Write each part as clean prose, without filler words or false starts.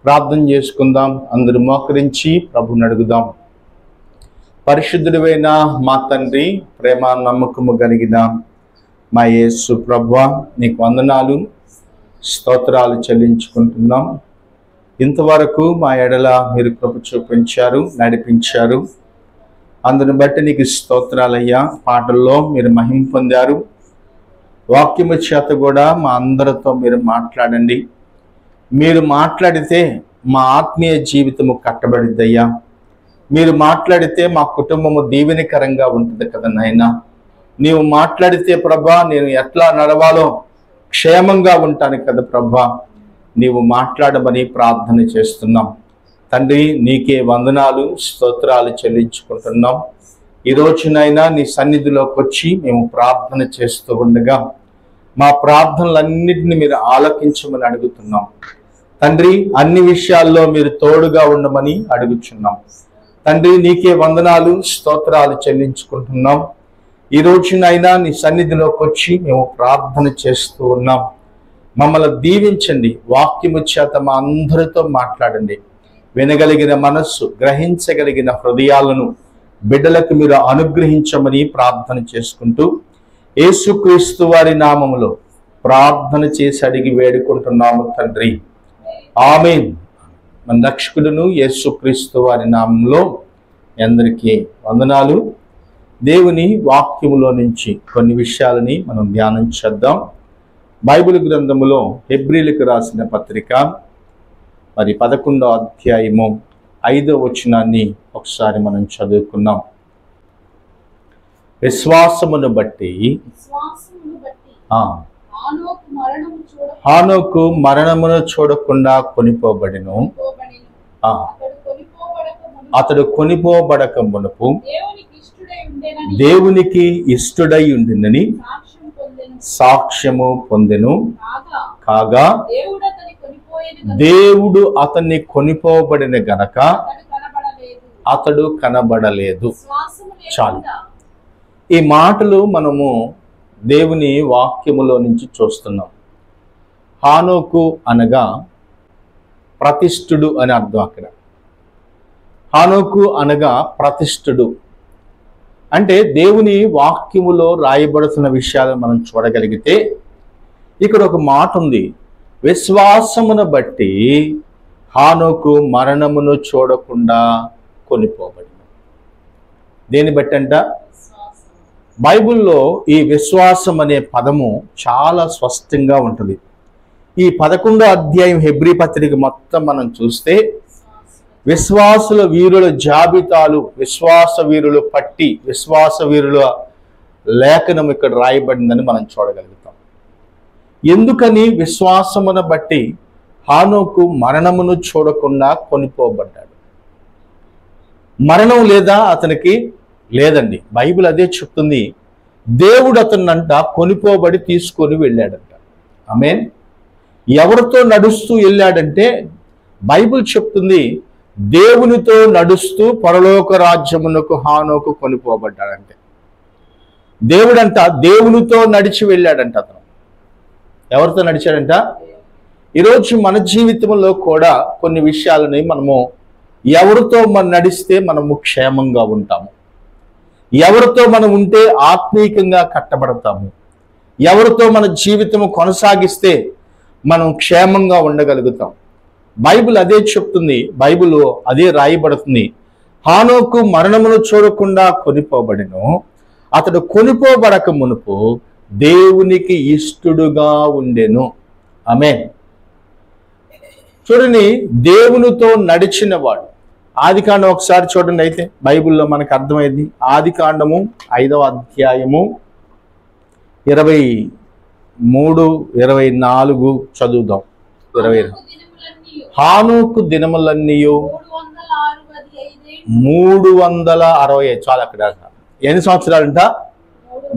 ప్రార్థన చేసుకుందాం. అందరూ మోకరించి ప్రభువుని అడుగుదాం. పరిశుద్ధుడైన మా తండ్రి, ప్రేమ నమ్మకము కలిగిన మా యేసు ప్రభువా, నీకు వందనాలు స్తోత్రాలు చెల్లించుకుంటున్నాం. ఇంతవరకు మా ఎడల మీరు కృప చూపించారు, నడిపించారు. అందుని బట్టి నీకు స్తోత్రాలయ్యా. పాటల్లో మీరు మహిమ పొందారు. వాక్యము చేత కూడా మా అందరితో మీరు మాట్లాడండి. మీరు మాట్లాడితే మా ఆత్మీయ జీవితము కట్టబడిద్దయ్యా. మీరు మాట్లాడితే మా కుటుంబము దీవెనకరంగా ఉంటుంది కదా నాయనా. నీవు మాట్లాడితే ప్రభా నేను ఎట్లా నడవాలో క్షేమంగా ఉంటాను కదా ప్రభా. నీవు మాట్లాడమని ప్రార్థన చేస్తున్నాం తండ్రి. నీకే వందనాలు స్తోత్రాలు చెల్లించుకుంటున్నాం. ఈ రోజునైనా నీ సన్నిధిలోకి వచ్చి మేము ప్రార్థన చేస్తూ ఉండగా మా ప్రార్థనలన్నింటినీ మీరు ఆలకించమని అడుగుతున్నాం తండ్రి. అన్ని విషయాల్లో మీరు తోడుగా ఉండమని అడుగుచున్నాం తండ్రి. నీకే వందనాలు స్తోత్రాలు చెల్లించుకుంటున్నాం. ఈ రోజునైనా నీ సన్నిధిలోకి వచ్చి మేము ప్రార్థన చేస్తూ ఉన్నాం. మమ్మల్ని దీవించండి. వాక్యము చేత మా అందరితో మాట్లాడండి. వినగలిగిన మనస్సు, గ్రహించగలిగిన హృదయాలను బిడ్డలకు మీరు అనుగ్రహించమని ప్రార్థన చేసుకుంటూ యేసుక్రీస్తు వారి నామములో ప్రార్థన చేసి అడిగి వేడుకుంటున్నాము తండ్రి. ఆమేన్. మన రక్షకుడును యేసుక్రీస్తు వారి నామంలో అందరికీ వందనాలు. దేవుని వాక్యములో నుంచి కొన్ని విషయాలని మనం ధ్యానం చేద్దాం. బైబిల్ గ్రంథములో హెబ్రీలకు రాసిన పత్రిక మరి 11వ అధ్యాయము 5వ వచనాన్ని ఒకసారి మనం చదువుకున్నాం. విశ్వాసమును బట్టి హానోకు మరణమును చూడకుండా కొనిపోబడెను. అతడు కొనిపోబడక మునుపు దేవునికి ఇష్టుడై ఉండినని సాక్ష్యము పొందెను. కాగా దేవుడు అతన్ని కొనిపోబడిన గనక అతడు కనబడలేదు. చాలు. ఈ మాటలు మనము దేవుని వాక్యములో నుంచి చూస్తున్నాం. హానోకు అనగా ప్రతిష్ఠుడు అని అర్థం. అక్కడ హానోకు అనగా ప్రతిష్ఠుడు అంటే దేవుని వాక్యములో రాయబడుతున్న విషయాలు మనం చూడగలిగితే ఇక్కడ ఒక మాట ఉంది. విశ్వాసమును బట్టి హానోకు మరణమును చూడకుండా కొనిపోబడింది. దేని బట్టి అంట? బైబిల్లో ఈ విశ్వాసం అనే పదము చాలా స్పష్టంగా ఉంటుంది. ఈ 11వ అధ్యాయం హెబ్రీ పత్రిక మొత్తం మనం చూస్తే విశ్వాసుల వీరుల జాబితాలు, విశ్వాస వీరులు పట్టి, విశ్వాస వీరుల లేఖనం ఇక్కడ రాయబడిందని మనం చూడగలుగుతాం. ఎందుకని విశ్వాసమును బట్టి హానోకు మరణమును చూడకుండా కొనిపోబడ్డాడు? మరణం లేదా అతనికి? లేదండి. బైబిల్ అదే చెప్తుంది. దేవుడు అతన్నంట కొనిపోబడి తీసుకొని వెళ్ళాడంట. ఆమేన్. ఎవరితో నడుస్తూ వెళ్ళాడంటే బైబిల్ చెప్తుంది దేవునితో నడుస్తూ పరలోక రాజ్యమునకు హానోకు కొనిపోబడ్డాడంటే. దేవుడంట దేవునితో నడిచి వెళ్ళాడంట. అతను ఎవరితో నడిచాడంట? ఈరోజు మన జీవితంలో కూడా కొన్ని విషయాలని మనము ఎవరితో మనం నడిస్తే మనము క్షేమంగా ఉంటాము, ఎవరితో మనం ఉంటే ఆత్మీయంగా కట్టబడతాము, ఎవరితో మన జీవితము కొనసాగిస్తే మనం క్షేమంగా ఉండగలుగుతాం. బైబిల్ అదే చెప్తుంది. బైబిల్ అదే రాయబడుతుంది. హానోకు మరణమును చూడకుండా కొనిపోబడెను. అతడు కొనిపోబడక మునుపు దేవునికి ఇష్టుడుగా ఉండెను. ఆమేన్. చూడండి, దేవునితో నడిచిన వాడు. ఆదికాండం ఒకసారి చూడండి. అయితే బైబిల్లో మనకు అర్థమైంది. ఆదికాండము 5వ అధ్యాయము 23, 24 చదువుదాం. 20 హానోకు దినములన్నీయు 365. చాలు. అక్కడ ఎన్ని సంవత్సరాలంట?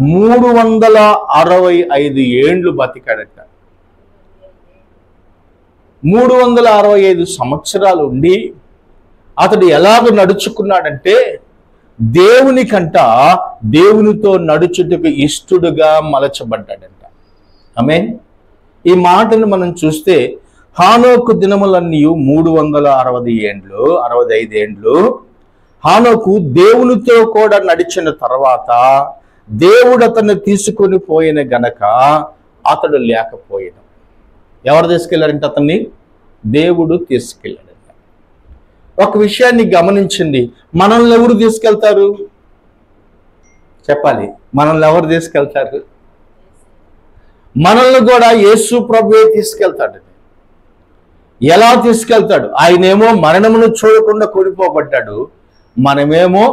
365 ఏండ్లు బతికాడట. 365 సంవత్సరాలు ఉండి అతడు ఎలాగ నడుచుకున్నాడంటే దేవునికంట దేవునితో నడుచుటకు ఇష్టడుగా మలచబడ్డాడంట. ఆమేన్. ఈ మాటను మనం చూస్తే హానోకు దినములన్నీ 365 ఏండ్లు. హానోకు దేవునితో కూడా నడిచిన తర్వాత దేవుడు అతన్ని తీసుకొని పోయిన గనక అతడు లేకపోయిన. ఎవరు తీసుకెళ్లారంటే అతన్ని దేవుడు తీసుకెళ్ళాడంట. ఒక విషయాన్ని గమనించండి, మనల్ని ఎవరు తీసుకెళ్తారు చెప్పాలి? మనల్ని ఎవరు తీసుకెళ్తారు? మనల్ని కూడా యేసు ప్రభువే తీసుకెళ్తాడు. ఎలా తీసుకెళ్తాడు? ఆయనేమో మరణమును చూడకుండా కొనిపోబడ్డాడు, మనమేమో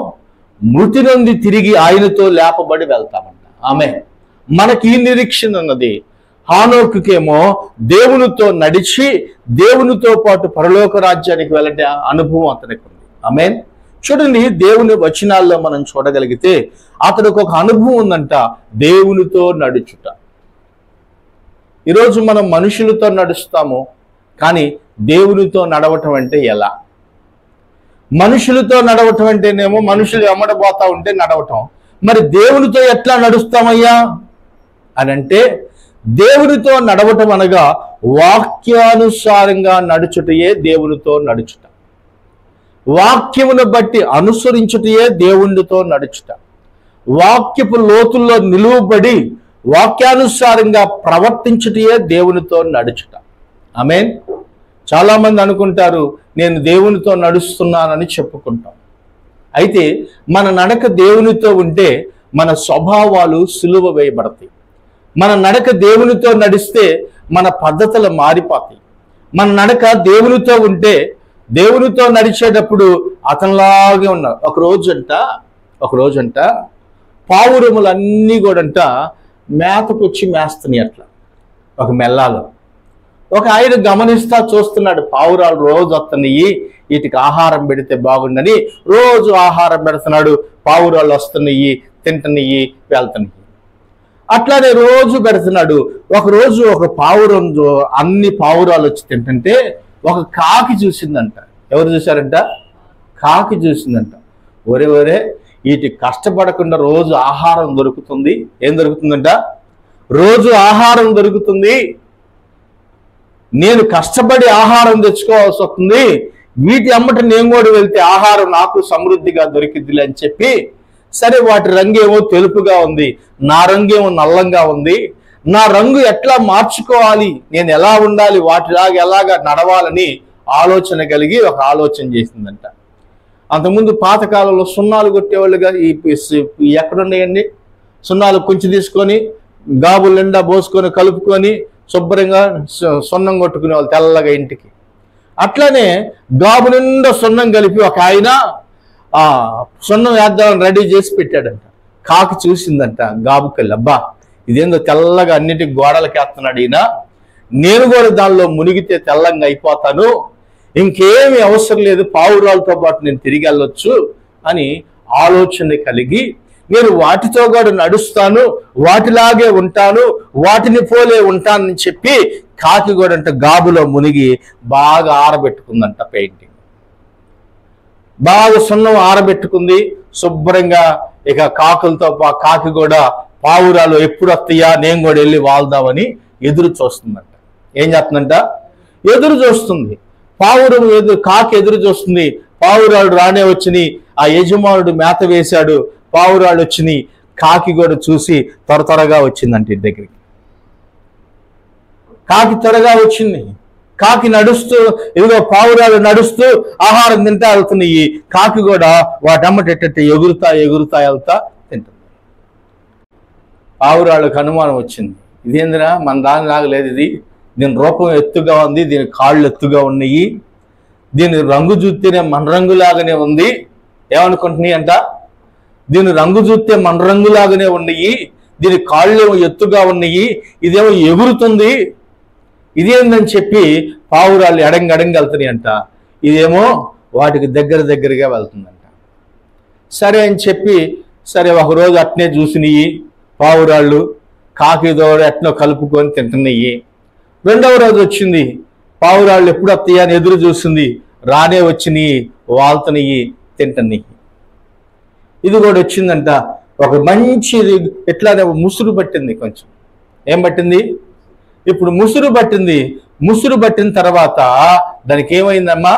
మృతి నుండి తిరిగి ఆయనతో లేపబడి వెళ్తామంట. ఆమె మనకి ఈ నిరీక్షణ ఉన్నది. హానోకుకేమో దేవునితో నడిచి దేవునితో పాటు పరలోక రాజ్యానికి వెళ్ళే అనుభవం అతనికి ఉంది. ఆమేన్. చూడండి, దేవుని వచనాల్లో మనం చూడగలిగితే అతనికి ఒక అనుభవం ఉందంట, దేవునితో నడుచుట. ఈరోజు మనం మనుషులతో నడుస్తాము, కానీ దేవునితో నడవటం అంటే ఎలా? మనుషులతో నడవటం అంటేనేమో మనుషులు ఎమ్మడబోతా ఉంటే నడవటం. మరి దేవునితో ఎట్లా నడుస్తామయ్యా అని అంటే, దేవునితో నడవటం అనగా వాక్యానుసారంగా నడుచుటయే దేవునితో నడుచుట. వాక్యమును బట్టి అనుసరించుటయే దేవునితో నడుచుట. వాక్యపు లోతుల్లో నిలువబడి వాక్యానుసారంగా ప్రవర్తించుటయే దేవునితో నడుచుట. ఆమేన్. చాలా మంది అనుకుంటారు నేను దేవునితో నడుస్తున్నానని చెప్పుకుంటాం. అయితే మన నడక దేవునితో ఉంటే మన స్వభావాలు సులువ వేయబడతాయి. మన నడక దేవునితో నడిస్తే మన పద్ధతులు మారిపోతాయి. మన నడక దేవునితో ఉంటే, దేవునితో నడిచేటప్పుడు అతనిలాగే ఉన్నారు. ఒక రోజంట పావురములన్నీ కూడా మేతకొచ్చి మేస్తున్నాయి. అట్లా ఒక మెల్లాలో ఒక ఆయన గమనిస్తా చూస్తున్నాడు, పావురాలు రోజు వస్తున్నాయి, వీటికి ఆహారం పెడితే బాగుందని రోజు ఆహారం పెడుతున్నాడు. పావురాలు వస్తున్నాయి, తింటున్నాయి, వెళ్తున్నాయి. అట్లానే రోజు పెడుతున్నాడు. ఒకరోజు ఒక పావురం అన్ని పావురాలు వచ్చి తింటుంటే ఒక కాకి చూసిందంట. ఎవరు చూశారంట? కాకి చూసిందంట. ఒరే వీటికి కష్టపడకుండా రోజు ఆహారం దొరుకుతుంది. ఏం దొరుకుతుందంట? రోజు ఆహారం దొరుకుతుంది. నేను కష్టపడి ఆహారం తెచ్చుకోవాల్సి వస్తుంది, వీటి అమ్మట నేను కూడా వెళ్తే ఆహారం నాకు సమృద్ధిగా దొరికిద్దిలే అని చెప్పి, సరే వాటి రంగేమో తెలుపుగా ఉంది, నా రంగేమో నల్లంగా ఉంది, నా రంగు ఎట్లా మార్చుకోవాలి, నేను ఎలా ఉండాలి, వాటిలాగా ఎలాగా నడవాలని ఆలోచన కలిగి ఒక ఆలోచన చేసిందంట. అంతకుముందు పాతకాలంలో సున్నాలు కొట్టేవాళ్ళుగా ఎక్కడున్నాయండి? సున్నాలు కొంచెం తీసుకొని గాబులు నిండా పోసుకొని కలుపుకొని శుభ్రంగా సున్నం కొట్టుకునే వాళ్ళు తెల్లగా ఇంటికి. అట్లానే గాబు నిండా సున్నం కలిపి ఒక ఆయన సున్నం వేద్దామని రెడీ చేసి పెట్టాడంట. కాకి చూసిందంట గాబుకెళ్ళి, అబ్బా ఇదేందో తెల్లగా అన్నిటికి గోడలకి వేస్తున్నాడు ఈయన, నేను కూడా దానిలో మునిగితే తెల్లంగా అయిపోతాను, ఇంకేమీ అవసరం లేదు, పావురాలతో పాటు నేను తిరిగి వెళ్ళొచ్చు అని ఆలోచన కలిగి నేను వాటితో కూడా నడుస్తాను, వాటిలాగే ఉంటాను, వాటిని పోలే ఉంటానని చెప్పి కాకి కూడా గాబులో మునిగి బాగా ఆరబెట్టుకుందంట. పెయింటింగ్ బాగా సున్నం ఆరబెట్టుకుంది శుభ్రంగా. ఇక కాకులతో కాకి కూడా పావురాలు ఎప్పుడు వస్తాయా నేను కూడా వెళ్ళి వాళ్దామని ఎదురు చూస్తుందంట. ఏం చేస్తుందంట? ఎదురు చూస్తుంది. కాకి ఎదురు చూస్తుంది. పావురాలు రానే వచ్చినాయి, ఆ యజమానుడు మేత వేశాడు, పావురాలు వచ్చినాయి. కాకి కూడా చూసి త్వరగా వచ్చిందంట ఇంటి దగ్గరికి. కాకి త్వరగా వచ్చింది. కాకి నడుస్తూ, ఇదిగో పావురాలు నడుస్తూ ఆహారం తింటా వెళ్తున్నాయి. కాకి కూడా వాటమ్మటెట్ట ఎగురుతా వెళ్తా తింటుంది. పావురాళ్ళకు అనుమానం వచ్చింది, ఇదేందిరా మన దాని లాగలేదు, దీని రూపం ఎత్తుగా ఉంది, దీని కాళ్ళు ఎత్తుగా ఉన్నాయి, దీని రంగు చూస్తేనే మన రంగులాగానే ఉంది, ఏమనుకుంటున్నాయి అంట, దీని రంగు చూస్తే మన రంగులాగానే ఉన్నాయి, దీని కాళ్ళేమో ఎత్తుగా ఉన్నాయి, ఇదేమో ఎగురుతుంది, ఇదేందని చెప్పి పావురాళ్ళు ఎడంగడంగా వెళ్తున్నాయి అంట. ఇదేమో వాటికి దగ్గరగా వెళ్తుందంట. సరే అని చెప్పి సరే ఒకరోజు అట్నే చూసినాయి పావురాళ్ళు, కాకి దోడ ఎట్నో కలుపుకొని తింటున్నాయి. రెండవ రోజు వచ్చింది, పావురాళ్ళు ఎప్పుడు వస్తాయా అని ఎదురు చూస్తుంది, రానే వచ్చినాయి, వాళ్తున్నాయి, తింటున్నాయి. ఇది కూడా వచ్చిందంట. ఒక మంచి ఎట్లానే ముసురు పట్టింది. కొంచెం ఏం పట్టింది? ఇప్పుడు ముసురు పట్టింది. ముసురు పట్టిన తర్వాత దానికి ఏమైందమ్మా?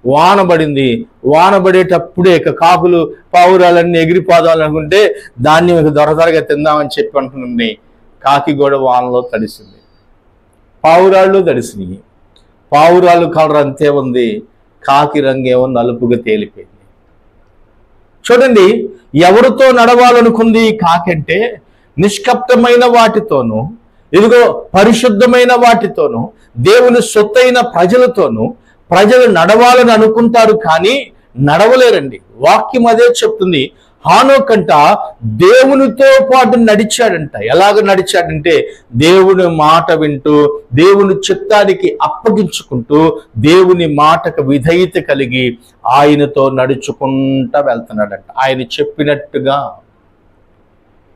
వాన పడింది. వాన పడేటప్పుడే కాకులు పావురాలన్నీ ఎగిరిపోదాలనుకుంటే ధాన్యం దొరదరగా తిందామని చెప్పి అంటుంది. కాకి కూడా వానలో తడిసింది, పావురాళ్ళు తడిసినాయి. పావురాళ్ళు కలర్ అంతే ఉంది, కాకి రంగేమో నలుపుగా తేలిపోయింది. చూడండి, ఎవరితో నడవాలనుకుంది కాకి అంటే? నిష్కప్తమైన వాటితోనూ, ఇదిగో పరిశుద్ధమైన వాటితోనూ, దేవుని సొత్తైన ప్రజలతోనూ ప్రజలు నడవాలని అనుకుంటారు, కానీ నడవలేరండి. వాక్యం అదే చెప్తుంది. హానోకంట దేవునితో పాటు నడిచాడంట. ఎలాగ నడిచాడంటే దేవుని మాట వింటూ, దేవుని చిత్తానికి అప్పగించుకుంటూ, దేవుని మాటకు విధేయత కలిగి ఆయనతో నడుచుకుంటా వెళ్తున్నాడంట, ఆయన చెప్పినట్టుగా.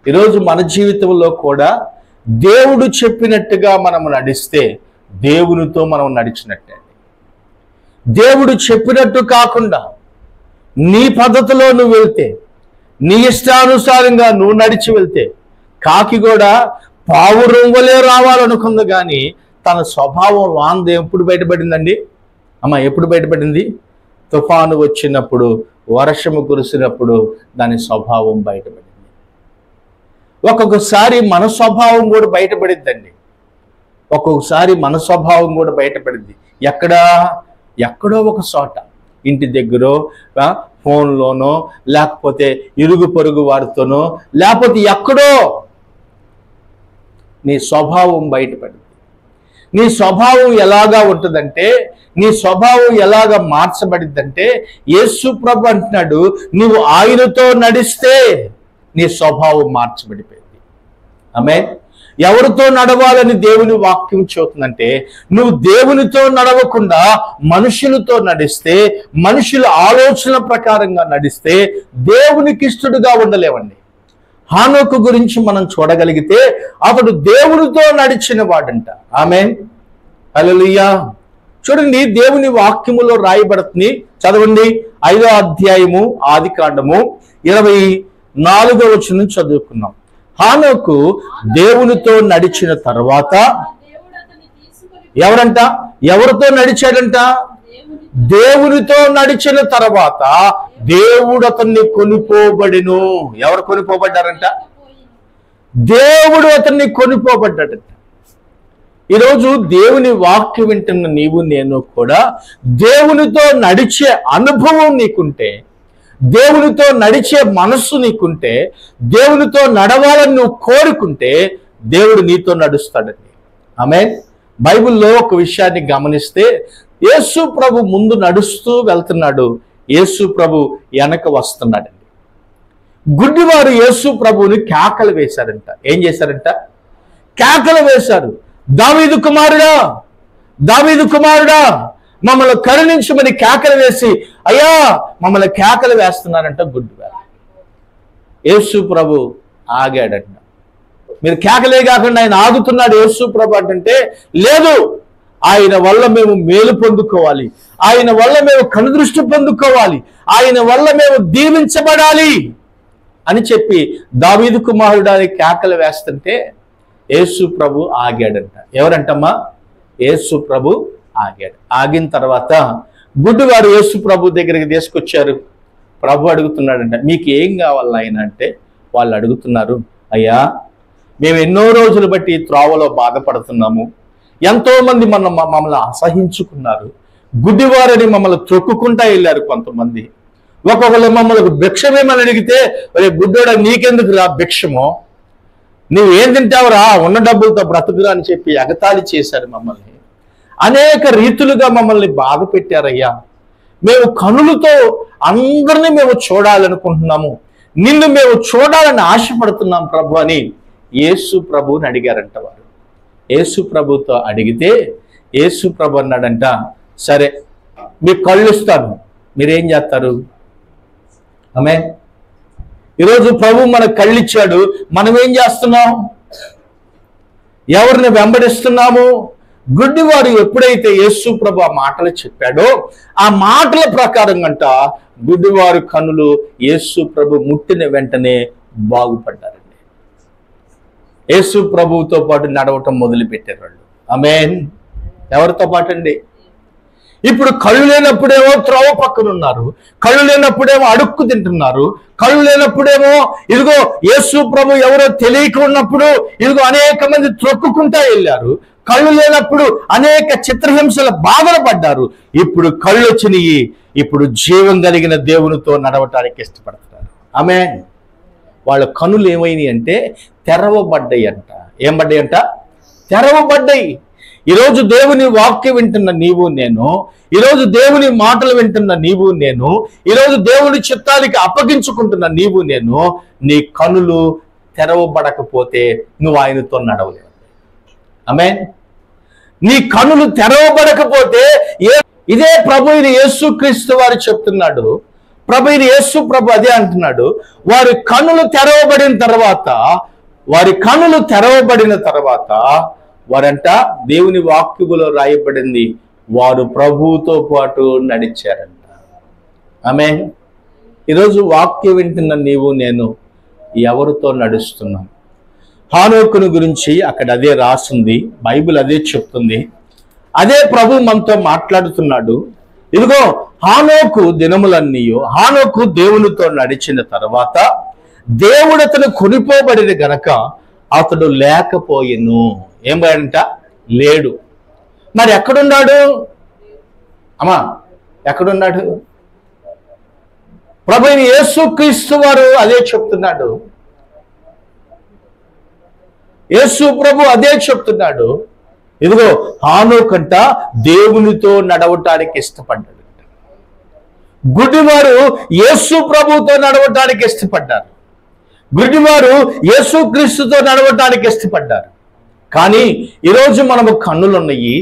ఈరోజు మన జీవితంలో కూడా దేవుడు చెప్పినట్టుగా మనం నడిస్తే దేవునితో మనం నడిచినట్టే. దేవుడు చెప్పినట్టు కాకుండా నీ పద్ధతిలో నువ్వు వెళ్తే, నీ ఇష్టానుసారంగా నువ్వు నడిచి వెళ్తే, కాకి కూడా పావురం వలే రావాలనుకుంది, కానీ తన స్వభావం వాంది ఎప్పుడు బయటపడిందండి అమ్మ? ఎప్పుడు బయటపడింది? తుఫాను వచ్చినప్పుడు, వర్షము కురిసినప్పుడు దాని స్వభావం బయటపడింది. ఒక్కొక్కసారి మన స్వభావం కూడా బయటపడిద్దండి. ఒక్కొక్కసారి మన స్వభావం కూడా బయటపడింది. ఎక్కడో ఒక చోట, ఇంటి దగ్గరో, ఫోన్లోనో, లేకపోతే ఇరుగు పొరుగు వారితోనో, లేకపోతే ఎక్కడో నీ స్వభావం బయటపడింది. నీ స్వభావం ఎలాగా ఉంటుందంటే, నీ స్వభావం ఎలాగా మార్చబడిద్దంటే, యేసు ప్రభు అంటున్నాడు, నువ్వు ఆయనతో నడిస్తే నీ స్వభావం మార్చబడిపోయింది. ఆమేన్. ఎవరితో నడవాలని దేవుని వాక్యం చెబుతుందంటే, నువ్వు దేవునితో నడవకుండా మనుషులతో నడిస్తే, మనుషుల ఆలోచన ప్రకారంగా నడిస్తే దేవునికి ఇష్టడుగా ఉండలేవండి. హానోకు గురించి మనం చూడగలిగితే అతడు దేవునితో నడిచిన వాడంట. ఆమేన్. హల్లెలూయా. చూడండి, దేవుని వాక్యములో రాయబడుతుంది, చదవండి. 5వ అధ్యాయము ఆదికాండము 24వ వచనం చదువుకున్నాం. హానోకు దేవునితో నడిచిన తర్వాత ఎవరితో నడిచాడంట? దేవునితో నడిచిన తర్వాత దేవుడు అతన్ని కొనిపోబడెను. ఎవరు కొనిపోబడ్డారంట? దేవుడు అతన్ని కొనిపోబడ్డాడంట. ఈరోజు దేవుని వాక్యం వింటున్న నీవు నేను కూడా దేవునితో నడిచే అనుభవం నీకుంటే, దేవునితో నడిచే మనస్సు నీకుంటే, దేవునితో నడవాలని నువ్వు కోరుకుంటే దేవుడు నీతో నడుస్తాడండి. ఆమేన్. బైబిల్లో ఒక విషయాన్ని గమనిస్తే, యేసు ప్రభు ముందు నడుస్తూ వెళ్తున్నాడు, యేసు ప్రభు వెనక వస్తున్నాడండి. గుడ్డివారు యేసు ప్రభువుని కేకలు వేశారంట. ఏం చేశారంట? కేకలు వేశారు. దావీదు కుమారుడా, దావీదు కుమారుడా, మమ్మల్ని కరుణించమని కేకలు వేసి, అయ్యా మమ్మల్ని కేకలు వేస్తున్నారంట గుడ్డివారు. యేసు ప్రభు ఆగాడంట. మీరు కేకలే కాకుండా ఆయన ఆగుతున్నాడు యేసు ప్రభు అంటే, లేదు, ఆయన వల్ల మేము మేలు పొందుకోవాలి, ఆయన వల్ల మేము కనుదృష్టి పొందుకోవాలి, ఆయన వల్ల మేము దీవించబడాలి అని చెప్పి దావీదు కుమారుడాని కేకలు వేస్తుంటే యేసు ప్రభు ఆగాడంట. ఎవరంటమ్మా? యేసు ప్రభు ఆగాడు. ఆగిన తర్వాత గుడ్డివారు యేసు ప్రభు దగ్గరికి తీసుకొచ్చారు. ప్రభు అడుగుతున్నాడంట, మీకు ఏం కావాలి ఆయన అంటే, వాళ్ళు అడుగుతున్నారు, అయ్యా మేము ఎన్నో రోజులు బట్టి త్రోవలో బాధపడుతున్నాము, ఎంతో మంది మమ్మల్ని అసహించుకున్నారు, గుడ్డివారని మమ్మల్ని త్రొక్కుకుంటా వెళ్ళారు కొంతమంది. ఒక్కొక్కరు మమ్మల్ని భిక్షమేమని అడిగితే, ఒరే గుడ్డోడా నీకెందుకు రా భిక్షమో, నువ్వేం తింటావురా, ఉన్న డబ్బులతో బ్రతుకురా అని చెప్పి ఎగతాళి చేశారు మమ్మల్ని. అనేక రీతులుగా మమ్మల్ని బాధ పెట్టారయ్యా. మేము కనులతో అందరినీ మేము చూడాలనుకుంటున్నాము, నిన్ను మేము చూడాలని ఆశపడుతున్నాం ప్రభు అని యేసు ప్రభుని అడిగారంట వారు. యేసు ప్రభుతో అడిగితే యేసు ప్రభు అన్నాడంట, సరే మీ కళ్ళు ఇస్తాను, మీరేం చేస్తారు? ఆమె. ఈరోజు ప్రభు మనకు కళ్ళు ఇచ్చాడు, మనం ఏం చేస్తున్నాం? ఎవరిని వెంబడిస్తున్నాము? గుడ్డివాడు ఎప్పుడైతే యేసు ప్రభు ఆ మాటలు చెప్పాడో ఆ మాటల ప్రకారం అంట గుడ్డివారు కన్నులు యేసు ప్రభు ముట్టిన వెంటనే బాగుపడ్డారండి. యేసు ప్రభువుతో పాటు నడవటం మొదలు పెట్టారు వాళ్ళు. ఆమేన్. ఎవరితో పాటు అండి? ఇప్పుడు కళ్ళు లేనప్పుడేమో త్రోవ పక్కన ఉన్నారు, కళ్ళు లేనప్పుడేమో అడుక్కు తింటున్నారు, కళ్ళు లేనప్పుడేమో ఇదిగో యేసు ప్రభు ఎవరో తెలియక ఉన్నప్పుడు ఇదిగో అనేక మంది త్రొక్కుకుంటా వెళ్ళారు, కళ్ళు లేనప్పుడు అనేక చిత్రహింసల బాధలు పడ్డారు. ఇప్పుడు కళ్ళు వచ్చినాయి, ఇప్పుడు జీవం కలిగిన దేవునితో నడవటానికి ఇష్టపడుతున్నారు. ఆమేన్. వాళ్ళ కనులు ఏమైనాయి అంటే తెరవబడ్డాయి అంట. ఏం పడ్డాయి అంట? తెరవబడ్డాయి. ఈరోజు దేవుని వాక్యం వింటున్న నీవు నేను, ఈరోజు దేవుని మాటలు వింటున్న నీవు నేను, ఈరోజు దేవుని చిత్తానికి అప్పగించుకుంటున్న నీవు నేను, నీ కనులు తెరవబడకపోతే నువ్వు ఆయనతో నడవలేవు. ఆమేన్. నీ కనులు తెరవబడకపోతే ఇదే ప్రభు అయిన యేసుక్రీస్తు వారు చెప్తున్నాడు. ప్రభు అయిన యేసు ప్రభు అదే అంటున్నాడు. వారి కనులు తెరవబడిన తర్వాత వారంట దేవుని వాక్యములో రాయబడింది, వారు ప్రభువుతో పాటు నడిచారంట. ఆమేన్. ఈరోజు వాక్యం వింటున్న నీవు నేను ఎవరితో నడుస్తున్నాం? హానోకుని గురించి అక్కడ అదే రాసింది, బైబిల్ అదే చెప్తుంది, అదే ప్రభు మనతో మాట్లాడుతున్నాడు. ఇదిగో హానోకు దినములన్నీయు, హానోకు దేవునితో నడిచిన తర్వాత దేవుడు అతను కొనిపోబడిన గనక అతడు లేకపోయెను. ఏం పోయాడంట? లేడు. మరి ఎక్కడున్నాడు? అమ్మా ఎక్కడున్నాడు? ప్రభు అయిన యేసుక్రీస్తు వారు అదే చెప్తున్నాడు. యేసు ప్రభు అదే చెప్తున్నాడు. ఇదిగో హానోకంట దేవునితో నడవటానికి ఇష్టపడ్డాడు. గుడ్డివారు యేసు ప్రభుతో నడవటానికి ఇష్టపడ్డారు, గుడ్డివారు యేసుక్రీస్తుతో నడవటానికి ఇష్టపడ్డారు. కానీ ఈరోజు మనము కన్నులున్నాయి,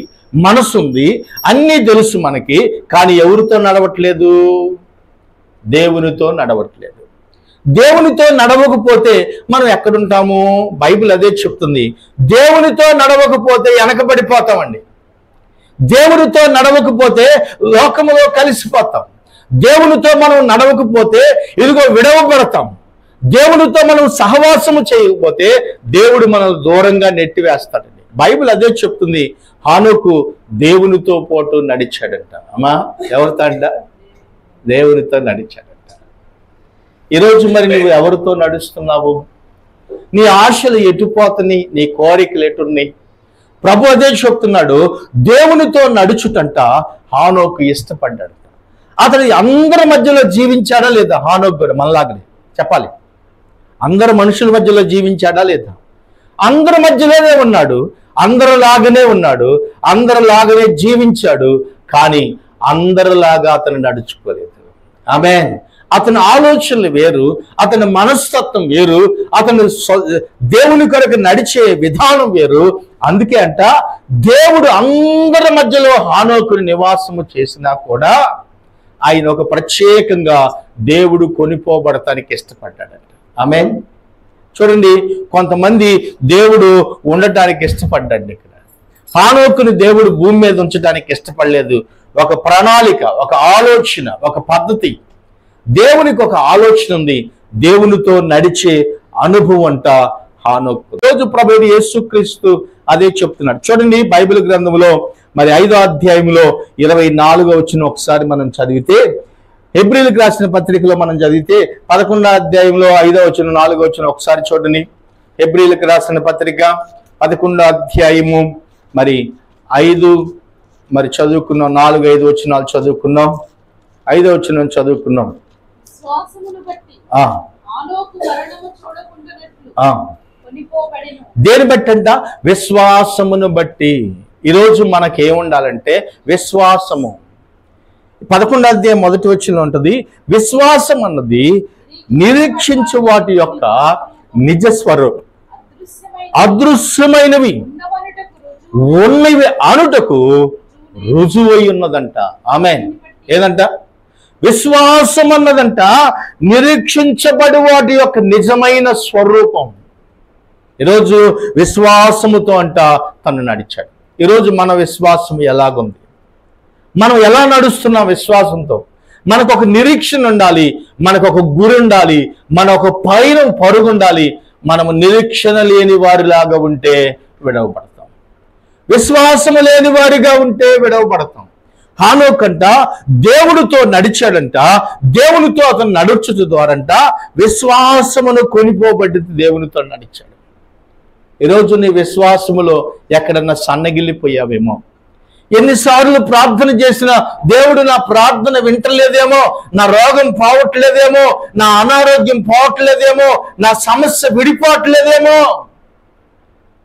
మనసు ఉంది, అన్నీ తెలుసు మనకి, కానీ ఎవరితో నడవట్లేదు? దేవునితో నడవట్లేదు. దేవునితో నడవకపోతే మనం ఎక్కడుంటాము? బైబిల్ అదే చెప్తుంది, దేవునితో నడవకపోతే వెనకబడిపోతామండి. దేవునితో నడవకపోతే లోకములో కలిసిపోతాం. దేవునితో మనం నడవకపోతే ఇదిగో విడవబడతాం. దేవునితో మనం సహవాసము చేయకపోతే దేవుడు మనల్ని దూరంగా నెట్టివేస్తాడండి. బైబిల్ అదే చెప్తుంది. హానోకు దేవునితో పాటు నడిచాడంట. అమ్మా ఎవరితో అంట? దేవునితో నడిచాడంట. ఈరోజు మరి నువ్వు ఎవరితో నడుస్తున్నావు? నీ ఆశలు ఎటుపోతున్నాయి? నీ కోరికలు ఎటున్నాయి? ప్రభు అదే చెప్తున్నాడు, దేవునితో నడుచుటంట హానోకు ఇష్టపడ్డాడు. అతడు అందరి మధ్యలో జీవించాడా లేదా? హానోకు కూడా మనలాగనే చెప్పాలి, అందరు మనుషుల మధ్యలో జీవించాడా లేదా? అందరి మధ్యలోనే ఉన్నాడు, అందరిలాగానే ఉన్నాడు, అందరిలాగానే జీవించాడు. కానీ అందరిలాగా అతను నడుచుకోలేదు. ఆమేన్. అతని ఆలోచనలు వేరు, అతని మనస్తత్వం వేరు, అతను దేవుని కొరకు నడిచే విధానం వేరు. అందుకే అంట దేవుడు అందరి మధ్యలో హానోకుని నివాసము చేసినా కూడా ఆయన ఒక ప్రత్యేకంగా దేవుడు కొనిపోబడటానికి ఇష్టపడ్డాడంట. ఆమేన్. చూడండి, కొంతమంది దేవుడు ఉండటానికి ఇష్టపడ్డాడు. ఇక్కడ హానోకుని దేవుడు భూమి మీద ఉంచడానికి ఇష్టపడలేదు. ఒక ప్రణాళిక, ఒక ఆలోచన, ఒక పద్ధతి, దేవునికి ఒక ఆలోచన ఉంది. దేవునితో నడిచే అనుభవం అంట హానోకు. రోజు ప్రభువు యేసుక్రీస్తు అదే చెప్తున్నాడు. చూడండి బైబిల్ గ్రంథంలో మరి 5వ అధ్యాయంలో 24వ వచనం ఒకసారి మనం చదివితే, హెబ్రీలకు రాసిన పత్రికలో మనం చదివితే 11వ అధ్యాయంలో 5వ వచనం 4వ వచనం ఒకసారి చూడండి. హెబ్రీలకు రాసిన పత్రిక 11వ అధ్యాయము మరి 5 మరి చదువుకున్నాం, 4, 5 వచనాలు చదువుకున్నాం, 5వ వచనం చదువుకున్నాం. దేని బట్టి అంట? విశ్వాసమును బట్టి. ఈరోజు మనకేముండాలంటే విశ్వాసము. 11వ అధ్యాయం 1వ వచనం ఉంటుంది, విశ్వాసం అన్నది నిరీక్షించు వాటి యొక్క నిజ స్వరూపం, అదృశ్యమైనవి ఉన్నవి అనుటకు రుజువై ఉన్నదంట. ఆమేన్. ఏదంట? విశ్వాసం అన్నదంట నిరీక్షించబడి వాటి యొక్క నిజమైన స్వరూపం. ఈరోజు విశ్వాసముతో అంట తను నడిచాడు. ఈరోజు మన విశ్వాసం ఎలాగుంది? మనం ఎలా నడుస్తున్నాం విశ్వాసంతో? మనకు ఒక నిరీక్షణ ఉండాలి, మనకు ఒక గురి ఉండాలి, మన ఒక పైన పరుగు ఉండాలి. మనము నిరీక్షణ లేని వారిలాగా ఉంటే విడవబడతాం. విశ్వాసము లేని వారిగా ఉంటే విడవబడతాం. హానోకంట దేవుడితో నడిచాడంట, దేవునితో అతను నడుచుట ద్వారంట విశ్వాసమును కొనిపోబడ్డది, దేవునితో నడిచాడు. ఈరోజు నీ విశ్వాసములో ఎక్కడన్నా సన్నగిల్లిపోయావేమో, ఎన్నిసార్లు ప్రార్థన చేసినా దేవుడు నా ప్రార్థన వింటలేదేమో, నా రోగం పోవట్లేదేమో, నా అనారోగ్యం పోవట్లేదేమో, నా సమస్య విడిపోవట్లేదేమో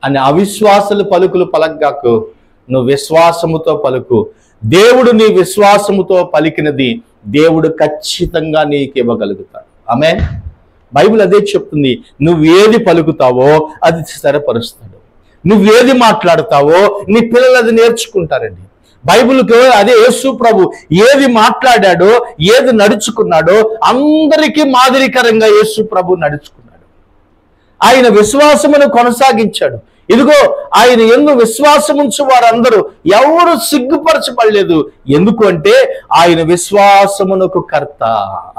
అని అవిశ్వాసులు పలుకులు పలకగాకు, నువ్వు విశ్వాసముతో పలుకు. దేవుడు నీ విశ్వాసముతో పలికినది దేవుడు ఖచ్చితంగా నీకు ఇవ్వగలుగుతాడు. ఆమేన్. బైబిల్ అదే చెప్తుంది, నువ్వేది పలుకుతావో అది స్థిరపరుస్తాడు. నువ్వేది మాట్లాడతావో నీ పిల్లలు అది నేర్చుకుంటారండి. బైబిల్కి అదే యేసు ప్రభు ఏది మాట్లాడాడో, ఏది నడుచుకున్నాడో అందరికీ మాదిరికరంగా యేసు ప్రభు నడుచుకున్నాడు. ఆయన విశ్వాసమును కొనసాగించాడు. ఇదిగో ఆయన యందు విశ్వాసముంచు వారందరూ ఎవరు సిగ్గుపరచబడలేదు. ఎందుకు అంటే ఆయన విశ్వాసమునకు కర్త.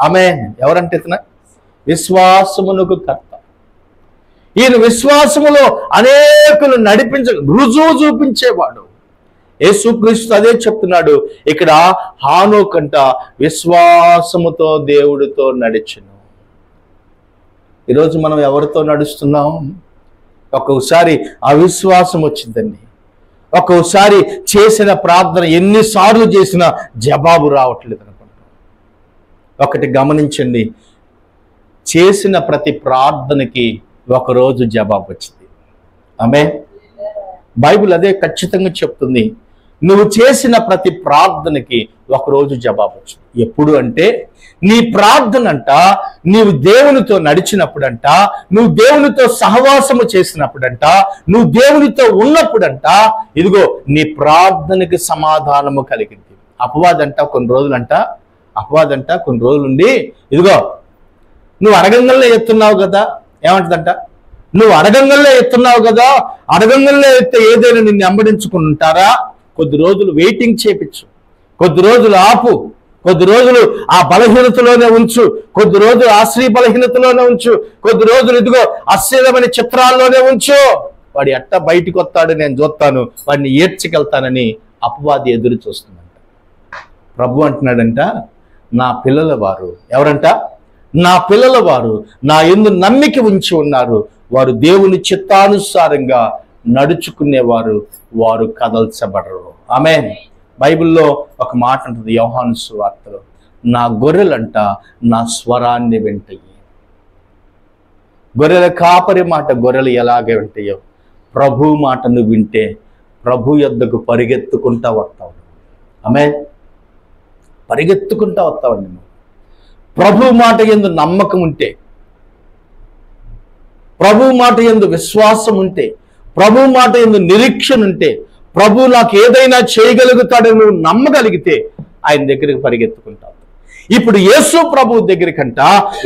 ఆమేన్. ఎవరంటే ఇతను విశ్వాసమునకు కర్త. ఈయన విశ్వాసములో అనేకులు రుజువు చూపించేవాడు. యేసుక్రీస్తు అదే చెప్తున్నాడు ఇక్కడ, హానోకంట విశ్వాసముతో దేవుడితో నడిచెను. ఈరోజు మనం ఎవరితో నడుస్తున్నాం? ఒక్కొక్కసారి అవిశ్వాసం వచ్చిందండి. ఒక్కొక్కసారి చేసిన ప్రార్థన ఎన్నిసార్లు చేసినా జవాబు రావట్లేదు అనుకుంటాం. ఒకటి గమనించండి, చేసిన ప్రతి ప్రార్థనకి ఒకరోజు జవాబు వచ్చింది. ఆమేన్. బైబిల్ అదే ఖచ్చితంగా చెప్తుంది, నువ్వు చేసిన ప్రతి ప్రార్థనకి ఒకరోజు జవాబు వచ్చింది. ఎప్పుడు అంటే నీ ప్రార్థన అంట నీవు దేవునితో నడిచినప్పుడంట, నువ్వు దేవునితో సహవాసము చేసినప్పుడంట, నువ్వు దేవునితో ఉన్నప్పుడంట, ఇదిగో నీ ప్రార్థనకి సమాధానము కలిగింది. అపవాదంట కొన్ని రోజులుండి ఇదిగో నువ్వు అడగంగల్లో ఎత్తున్నావు కదా, ఏమంటుందంట, నువ్వు అడగంగల్లో ఎత్తున్నావు కదా, అడగంగల్లో ఎత్తే ఏదైనా నిన్ను వెంబడించుకుని ఉంటారా, కొద్ది రోజులు వెయిటింగ్ చేపించు, కొద్ది రోజులు ఆపు, కొద్ది రోజులు ఆ బలహీనతలోనే ఉంచు, కొద్ది రోజులు ఆ స్త్రీ బలహీనతలోనే ఉంచు, కొద్ది రోజులు ఇదిగో అశ్లీలమైన చిత్రాల్లోనే ఉంచు. వాడి ఎట్ట బయటికి వస్తాడు నేను చూస్తాను, వాడిని ఏడ్చుకెళ్తానని అపవాది ఎదురు చూస్తుందంట. ప్రభు అంటున్నాడంట, నా పిల్లల వారు ఎవరంట, నా పిల్లల వారు నా యందు నమ్మిక ఉంచి ఉన్నారు, వారు దేవుని చిత్తానుసారంగా నడుచుకునేవారు, వారు కదల్చబడరు. ఆమేన్. బైబిల్లో ఒక మాట ఉంటుంది యోహాను సువార్తలో, నా గొర్రెలంట నా స్వరాన్ని వింటాయి. గొర్రెల కాపరి మాట గొర్రెలు ఎలాగే వింటాయో, ప్రభు మాటను వింటే ప్రభు యొద్దకు పరిగెత్తుకుంటా వస్తావు. ఆమేన్. పరిగెత్తుకుంటా వస్తావండి. నువ్వు ప్రభు మాట యందు నమ్మకం ఉంటే, ప్రభు మాట యందు విశ్వాసం ఉంటే, ప్రభు మాట యందు నిరీక్షణ ఉంటే, ప్రభు నాకు ఏదైనా చేయగలుగుతాడని నువ్వు నమ్మగలిగితే ఆయన దగ్గరికి పరిగెత్తుకుంటావు. ఇప్పుడు యేసు ప్రభు దగ్గరికంట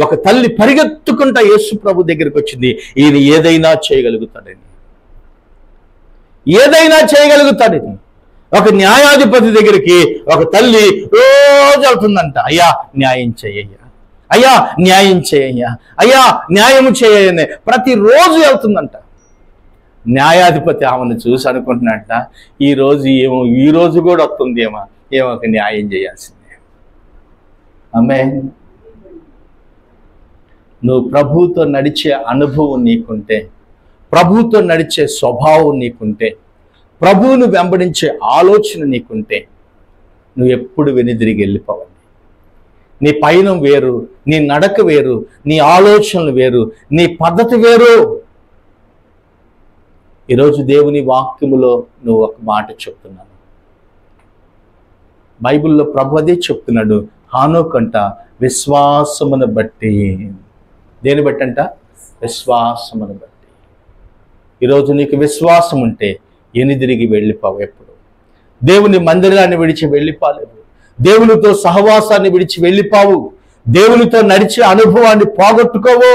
ఒక తల్లి పరిగెత్తుకుంటా యేసు ప్రభు దగ్గరికి వచ్చింది. ఈయన ఏదైనా చేయగలుగుతాడని, ఏదైనా చేయగలుగుతాడని. ఒక న్యాయాధిపతి దగ్గరికి ఒక తల్లి రోజు వెళ్తుందంట, అయ్యా న్యాయం చేయ్యా, అయ్యా న్యాయం చేయ్యా, అయ్యా న్యాయం చేయని ప్రతిరోజు వెళ్తుందంట. న్యాయాధిపతి ఆమెను చూసి అనుకుంటున్నట్ట, ఈ రోజు కూడా వస్తుంది ఏమో ఒక న్యాయం చేయాల్సిందే. ఆమేన్. నువ్వు ప్రభువుతో నడిచే అనుభవం నీకుంటే, ప్రభువుతో నడిచే స్వభావం నీకుంటే, ప్రభువును వెంబడించే ఆలోచన నీకుంటే, నువ్వు ఎప్పుడు వెనుదిరిగి వెళ్ళిపోవాలి. నీ పయనం వేరు, నీ నడక వేరు, నీ ఆలోచనలు వేరు, నీ పద్ధతి వేరు. ఈరోజు దేవుని వాక్యములో నువ్వు ఒక మాట చెప్తున్నాను. బైబిల్లో ప్రభు అదే చెప్తున్నాడు, హానోకంట విశ్వాసమును బట్టి. దేని బట్టి అంట? విశ్వాసమును బట్టి. ఈరోజు నీకు విశ్వాసం ఉంటే ఎనిదిరిగి వెళ్ళిపోవు. ఎప్పుడు దేవుని మందిరాన్ని విడిచి వెళ్ళిపోలేవు, దేవునితో సహవాసాన్ని విడిచి వెళ్ళిపోవు, దేవునితో నడిచే అనుభవాన్ని పోగొట్టుకోవు.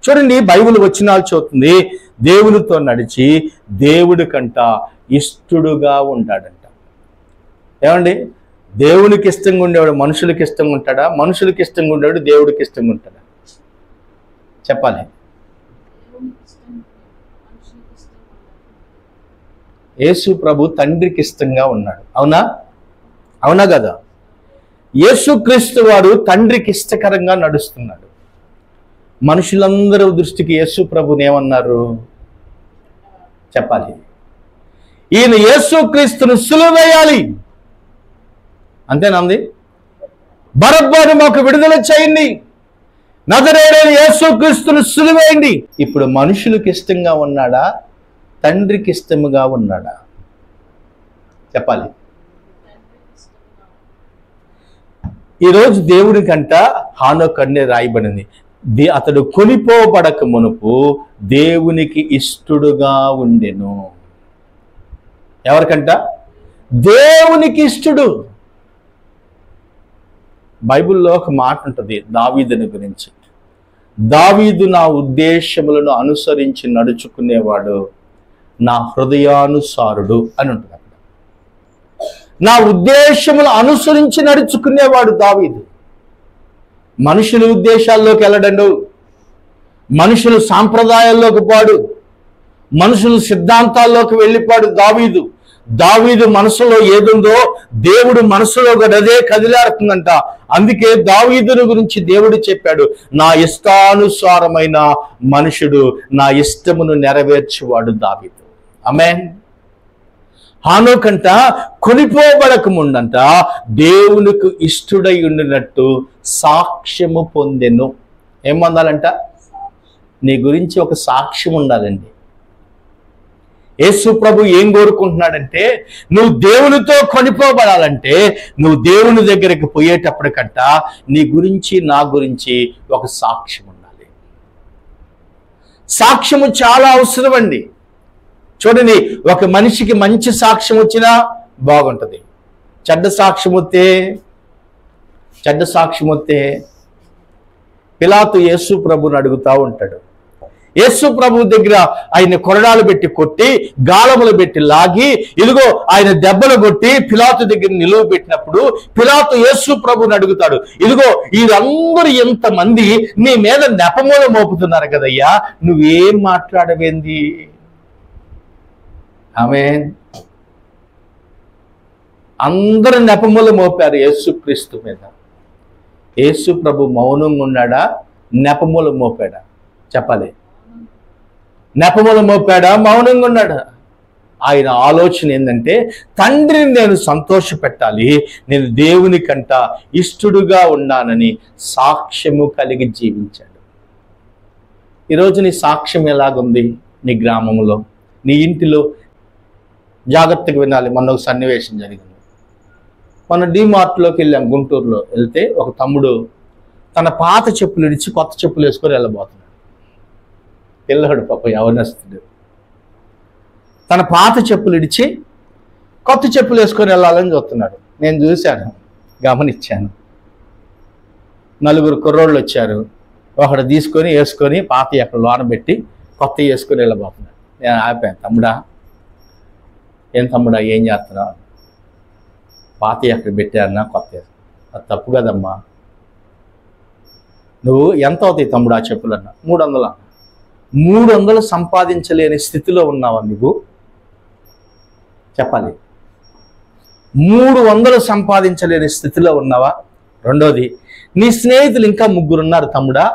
చూడండి, బైబిల్ వచనాలు చెబుతుంది, దేవునితో నడిచి దేవుడి కంట ఇష్టడుగా ఉంటాడంట. ఏమండి, దేవునికి ఇష్టంగా ఉండేవాడు మనుషులకి ఇష్టంగా ఉంటాడా? మనుషులకి ఇష్టంగా ఉండేవాడు దేవుడికి ఇష్టంగా ఉంటాడా? చెప్పాలి. యేసు ప్రభు తండ్రికి ఇష్టంగా ఉన్నాడు. అవునా? అవునా కదా? యేసుక్రీస్తు వారు తండ్రికి ఇష్టకరంగా నడుస్తున్నాడు. మనుషులందరూ దృష్టికి యేసు ప్రభుని ఏమన్నారు చెప్పాలి? ఈయన యేసుక్రీస్తును సిలువేయాలి అంతేనంది. బరబ్బను మాకు విడుదల చేయండి, నజరేయుడైన యేసుక్రీస్తును సిలువేయండి. ఇప్పుడు మనుషులకు ఇష్టంగా ఉన్నాడా, తండ్రికి ఇష్టముగా ఉన్నాడా చెప్పాలి? ఈరోజు దేవుడి కంట హానోకు అనే రాయబడింది, అతడు కొనిపోబడక మునుపు దేవునికి ఇష్టడుగా ఉండెను. ఎవరికంట? దేవునికి ఇష్టడు. బైబిల్లో ఒక మాట ఉంటుంది దావీదుని గురించి, దావీదు నా ఉద్దేశములను అనుసరించి నడుచుకునేవాడు, నా హృదయానుసారుడు అని ఉంటుంది. అక్కడ నా ఉద్దేశములు అనుసరించి నడుచుకునేవాడు దావీదు. మనుషుల ఉద్దేశాల్లోకి వెళ్ళడండు, మనుషుల సాంప్రదాయాల్లోకి పాడు, మనుషుల సిద్ధాంతాల్లోకి వెళ్ళిపాడు దావీదు. దావీదు మనసులో ఏదుందో దేవుడు మనసులో అదే కదిలాడుతుందంట. అందుకే దావీదుని గురించి దేవుడు చెప్పాడు, నా ఇష్టానుసారమైన మనుషుడు, నా ఇష్టమును నెరవేర్చువాడు దావీదు. ఆమేన్. హానోకంట కొనిపోబడక ముందంట దేవునికి ఇష్టడై ఉండినట్టు సాక్ష్యము పొందెను. ఏం పొందాలంట? నీ గురించి ఒక సాక్ష్యం ఉండాలండి. యేసు ప్రభు ఏం కోరుకుంటున్నాడంటే, నువ్వు దేవునితో కొనిపోబడాలంటే నువ్వు దేవుని దగ్గరికి పోయేటప్పటికంట నీ గురించి నా గురించి ఒక సాక్ష్యం ఉండాలి. సాక్ష్యము చాలా అవసరం అండి. చూడండి, ఒక మనిషికి మంచి సాక్ష్యం వచ్చినా బాగుంటుంది, చెడ్డ సాక్ష్యం వస్తే పిలాతు యేసు ప్రభుని అడుగుతూ ఉంటాడు. యేసు ప్రభు దగ్గర ఆయన కొరడాలు పెట్టి కొట్టి, గాలములు పెట్టి లాగి, ఇదిగో ఆయన దెబ్బలు కొట్టి పిలాతు దగ్గర నిలువ పెట్టినప్పుడు పిలాతు యేసు ప్రభుని అడుగుతాడు, ఇదిగో వీరందరూ ఎంతమంది నీ మీద నెపమూల మోపుతున్నారు కదయ్యా, నువ్వేం మాట్లాడవేంది? ఆమేన్. అందరూ నెపమూల మోపారు యేసుక్రీస్తు మీద. యేసు ప్రభు మౌనంగా ఉన్నాడా, నెపమూల మోపాడా చెప్పాలి? నెపమూల మోపాడా, మౌనంగా ఉన్నాడా? ఆయన ఆలోచన ఏంటంటే, తండ్రిని నేను సంతోష పెట్టాలి, నేను దేవుని కంట ఇష్టడుగా ఉన్నానని సాక్ష్యము కలిగి జీవించాడు. ఈరోజు నీ సాక్ష్యం ఎలాగుంది? నీ గ్రామంలో, నీ ఇంటిలో జాగ్రత్తగా వినాలి. మొన్న ఒక సన్నివేశం జరిగింది. మన డిమార్ట్లోకి వెళ్ళాం, గుంటూరులో. వెళ్తే ఒక తమ్ముడు తన పాత చెప్పులు ఇడిచి కొత్త చెప్పులు వేసుకొని వెళ్ళబోతున్నాడు. పిల్లడు పాప యవనస్తుడు తన పాత చెప్పులు ఇడిచి కొత్త చెప్పులు వేసుకొని వెళ్ళాలని చూస్తున్నాడు. నేను చూశాను, గమనించాను. 4 కుర్రోళ్ళు వచ్చారు. ఒకడు తీసుకొని వేసుకొని పాత అక్కడ లోన పెట్టి కొత్త వేసుకొని వెళ్ళబోతున్నాడు. నేను ఆపాను, తమ్ముడా ఏం తమ్ముడా ఏం చేస్తున్నావు? పాత అక్కడ పెట్టారన్నా కొత్త. అది తప్పు కదమ్మా. నువ్వు ఎంత అవుతాయి తమ్ముడు ఆ చెప్పులన్నా? 300. 300 సంపాదించలేని స్థితిలో ఉన్నావా నువ్వు చెప్పాలి? 300 సంపాదించలేని స్థితిలో ఉన్నావా? రెండోది, నీ స్నేహితులు ఇంకా 3 ఉన్నారు తమ్ముడా.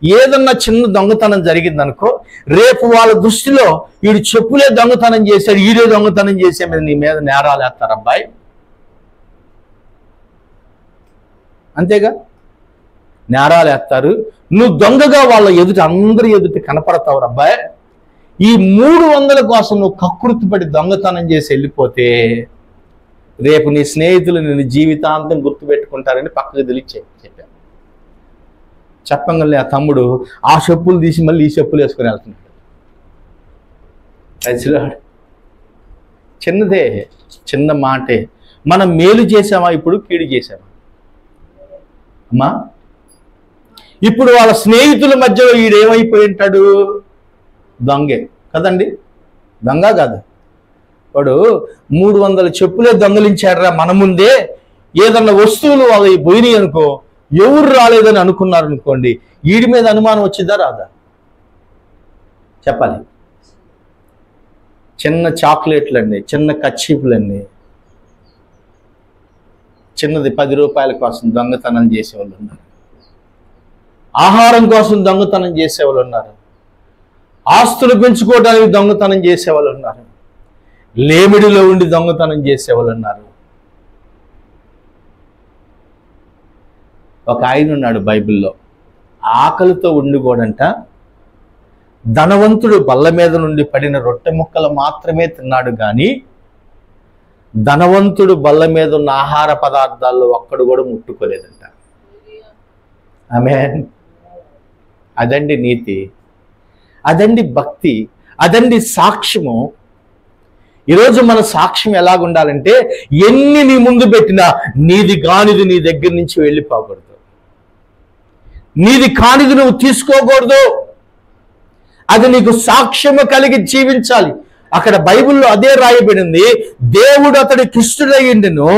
ఏదన్నా చిన్న దొంగతనం జరిగిందనుకో, రేపు వాళ్ళ దృష్టిలో వీడు చెప్పులే దొంగతనం చేశాడు, ఈడే దొంగతనం చేసే మీద నీ మీద నేరాలు వేస్తారు అబ్బాయి. అంతేగా, నేరాలు వేస్తారు. నువ్వు దొంగగా వాళ్ళ ఎదుట, అందరి ఎదుట కనపడతావు అబ్బాయి. ఈ 300 కోసం నువ్వు కకృతిపడి దొంగతనం చేసి వెళ్ళిపోతే రేపు నీ స్నేహితులు నిన్ను జీవితాంతం గుర్తుపెట్టుకుంటారని పక్కకు చెప్పాను. చెప్పంగానే ఆ తమ్ముడు ఆ చెప్పులు తీసి మళ్ళీ ఈ చెప్పులు వేసుకొని వెళ్తున్నాడు. చిన్నదే, చిన్న మాటే. మనం మేలు చేసామా ఇప్పుడు, కీడు చేసామా అమ్మా? ఇప్పుడు వాళ్ళ స్నేహితుల మధ్యలో ఈడేమైపోయి ఉంటాడు? దొంగే కదండి. దొంగ కాదు వాడు. 300 చెప్పులే దొంగలించాడరా మన ముందే. ఏదన్నా వస్తువులు అవి పోయినాయి అనుకో, ఎవరు రాలేదని అనుకున్నారు అనుకోండి, వీడి మీద అనుమానం వచ్చిందా రాదా చెప్పాలి? చిన్న చాక్లెట్లండి, చిన్న కచ్చీపులండి, చిన్నది 10 రూపాయల కోసం దొంగతనం చేసేవాళ్ళు ఉన్నారు. ఆహారం కోసం దొంగతనం చేసేవాళ్ళు ఉన్నారు. ఆస్తులు పెంచుకోవడానికి దొంగతనం చేసేవాళ్ళు ఉన్నారు. లేమిడిలో ఉండి దొంగతనం చేసేవాళ్ళు ఉన్నారు. ఒక ఆయన ఉన్నాడు బైబిల్లో, ఆకలితో ఉండి కూడంట ధనవంతుడు బల్ల మీద నుండి పడిన రొట్టె ముక్కలు మాత్రమే తిన్నాడు, కానీ ధనవంతుడు బల్ల మీద ఉన్న ఆహార పదార్థాల్లో ఒక్కడు కూడా ముట్టుకోలేదంట. ఆమేన్. అదండి నీతి, అదండి భక్తి, అదండి సాక్ష్యము. ఈరోజు మన సాక్ష్యం ఎలాగుండాలంటే, ఎన్ని నీ ముందు పెట్టినా నీది కానిది నీ దగ్గర నుంచి వెళ్ళిపోకూడదు, నీది కానిది నువ్వు తీసుకోకూడదు. అది నీకు సాక్ష్యము కలిగి జీవించాలి. అక్కడ బైబిల్లో అదే రాయబడింది, దేవుడు అతడికి ఇష్టుడయ్యిండెను,